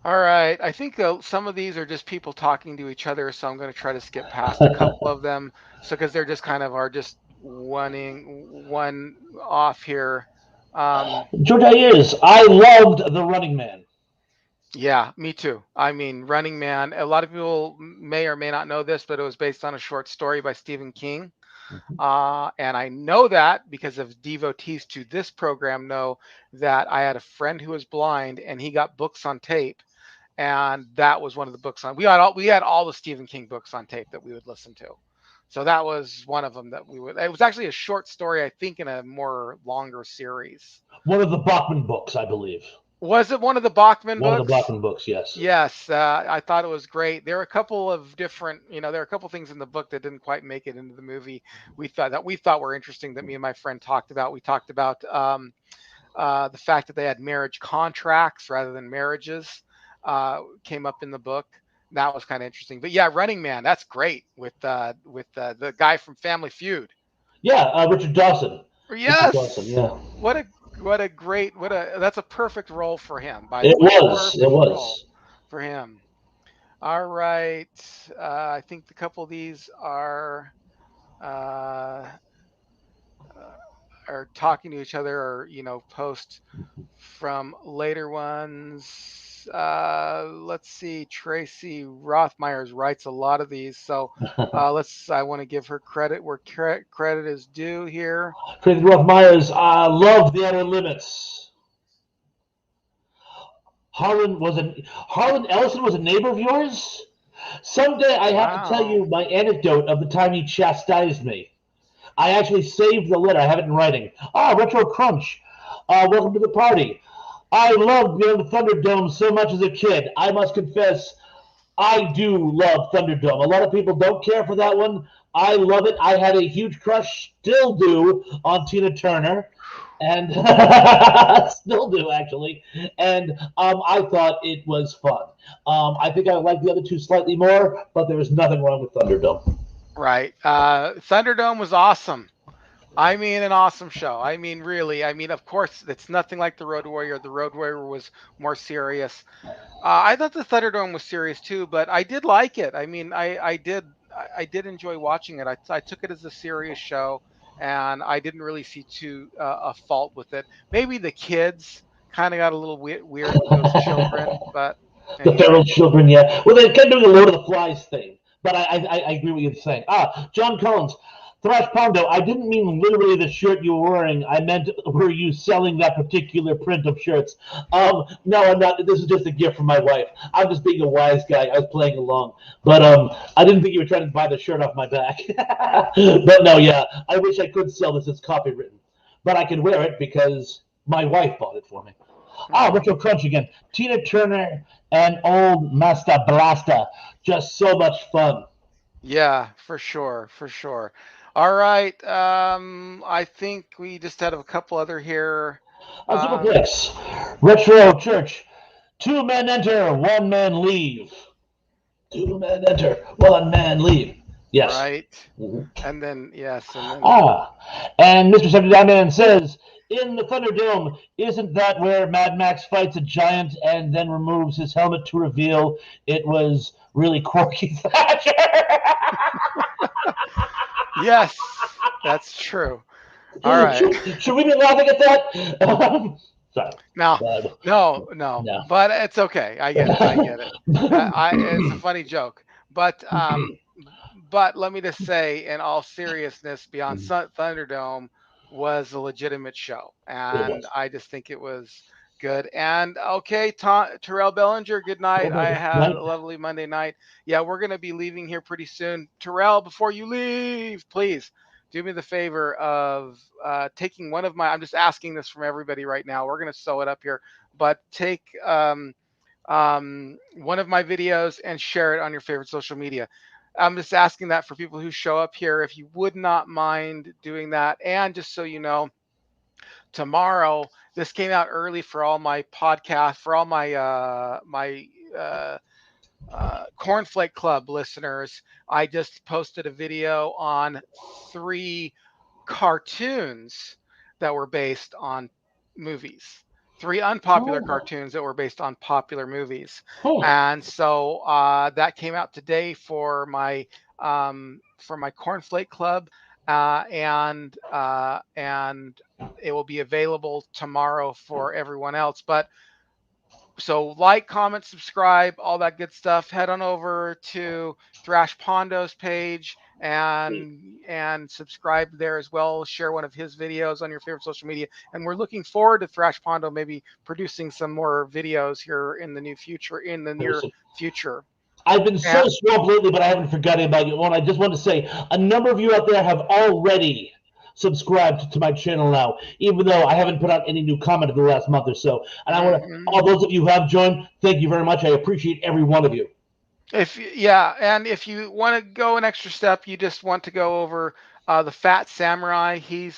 All right, I think some of these are just people talking to each other, so I'm going to try to skip past a couple of them, so because they're just kind of are just one off here. George Ayers, I loved The Running Man. Yeah, me too. I mean, Running Man. A lot of people may or may not know this, but it was based on a short story by Stephen King. And I know that because of devotees to this program know that I had a friend who was blind and he got books on tape, and that was one of the books on. We had all the Stephen King books on tape that we would listen to. So that was one of them that we would. It was actually a short story, I think, in a more longer series. One of the Bachman books, I believe. Was it one of the Bachman One of the books? Bachman books, yes. Yes, I thought it was great. There were a couple of different, there are a couple things in the book that didn't quite make it into the movie. We thought were interesting that me and my friend talked about. We talked about the fact that they had marriage contracts rather than marriages. Came up in the book. That was kind of interesting. But yeah, Running Man, that's great with the guy from Family Feud. Yeah, Richard Dawson. Richard Dawson, Yes, yeah. what a that's a perfect role for him. By the It way, was. It perfect role was. for him. All right. I think the couple of these uh, are talking to each other, or post from later ones. Let's see. Tracy Rothmeyers writes a lot of these, so let's. I want to give her credit where credit is due here. Crazy Roth Myers, I love the Outer Limits. Harlan Ellison was a neighbor of yours? Someday I have to tell Wow. you my anecdote of the time he chastised me. I actually saved the letter. I have it in writing. Retro Crunch. Welcome to the party. I loved Beyond the Thunderdome so much as a kid. I must confess, I do love Thunderdome. A lot of people don't care for that one. I love it. I had a huge crush, still do, on Tina Turner, and still do actually. And I thought it was fun. I think I like the other two slightly more, but there was nothing wrong with Thunderdome. Right. Thunderdome was awesome. I mean, an awesome show. I mean, really. I mean, of course, it's nothing like the Road Warrior. The Road Warrior was more serious. I thought the Thunderdome was serious too, but I did like it. I mean, I did enjoy watching it. I took it as a serious show, and I didn't really see too a fault with it. Maybe the kids kind of got a little weird, those children, but The feral anyway. children, yeah. Well, they're kind of doing a Lord of the Flies thing. But I agree with what you're saying. John Collins, Thrashpondo, I didn't mean literally the shirt you were wearing. I meant were you selling that particular print of shirts? No, I'm not. This is just a gift from my wife. I'm just being a wise guy. I was playing along. But I didn't think you were trying to buy the shirt off my back. But no, yeah. I wish I could sell this as copywritten. But I can wear it because my wife bought it for me. Hmm. Retro Crunch again. Tina Turner and old Master Blaster. Just so much fun. Yeah, for sure, for sure. All right. I think we just had a couple other here. Um, Superplex. Retro Church. Two men enter, one man leave. Two men enter, one man leave. Yes. right. Mhm. And then yes, and then Ah, and Mr. 79 Man says, in the Thunderdome, isn't that where Mad Max fights a giant and then removes his helmet to reveal it was really Corky Thatcher? yes, that's true. All right. Should we be laughing at that? Sorry. Now, Uh, no, no, no. but it's okay. I get it. I get it. It's a funny joke, but let me just say, in all seriousness, Beyond Thunderdome was a legitimate show, It and was. I just think it was good. And okay, Terrell Bellinger, good night. I had Right? a lovely Monday night. Yeah, we're gonna be leaving here pretty soon. Terrell, before you leave, please do me the favor of taking one of my. I'm just asking this from everybody right now. We're gonna sew it up here, but take one of my videos and share it on your favorite social media. I'm just asking that for people who show up here. If you would not mind doing that, and just so you know, tomorrow this came out early for all my podcasts, for all my uh, Cornflake Club listeners. I just posted a video on 3 cartoons that were based on movies. 3 unpopular Oh. cartoons that were based on popular movies, Oh. and so that came out today for my Cornflake Club, and it will be available tomorrow for everyone else. But so like, comment, subscribe, all that good stuff. Head on over to Thrash Pondo's page and subscribe there as well. Share one of his videos on your favorite social media. And we're looking forward to Thrash Pondo maybe producing some more videos here in the near future. I've been And so swamped lately, but I haven't forgotten about you. One, I just want to say a number of you out there have already subscribed to my channel now, even though I haven't put out any new comment in the last month or so. And I want to, mhm. all those of you who have joined, thank you very much. I appreciate every one of you. And if you want to go an extra step, you just want to go over the Fat Samurai. He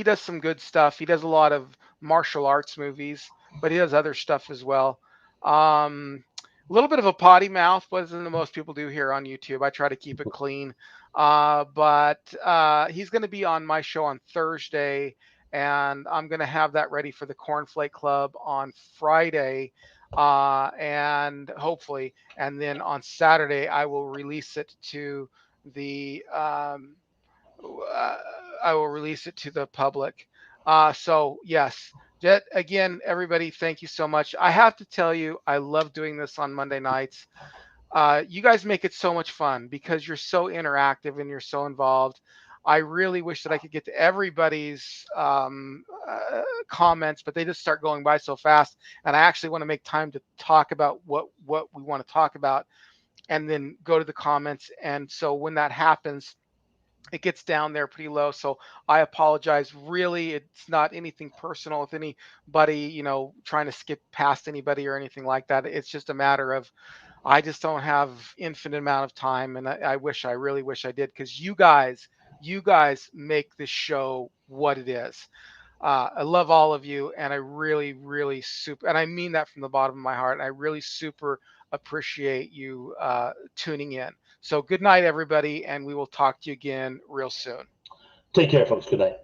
does some good stuff. He does a lot of martial arts movies, but he does other stuff as well. A little bit of a potty mouth, wasn't the most people do here on YouTube. I try to keep it clean, but he's going to be on my show on Thursday, and I'm going to have that ready for the Cornflake Club on Friday. and hopefully, and then on Saturday I will release it to the uh, I will release it to the public. So yes, Jet, again, everybody, thank you so much. I have to tell you, I love doing this on Monday nights. You guys make it so much fun because you're so interactive and you're so involved. I really wish that I could get to everybody's comments, but they just start going by so fast. And I actually want to make time to talk about what we want to talk about, and then go to the comments. And so when that happens, it gets down there pretty low. So I apologize. Really, it's not anything personal with anybody, trying to skip past anybody or anything like that. It's just a matter of I just don't have infinite amount of time, and I really wish I did, because you guys make this show what it is. I love all of you, and I really, really super, and I mean that from the bottom of my heart. I really super appreciate you tuning in. So good night, everybody, and we will talk to you again real soon. Take care, folks. Good night.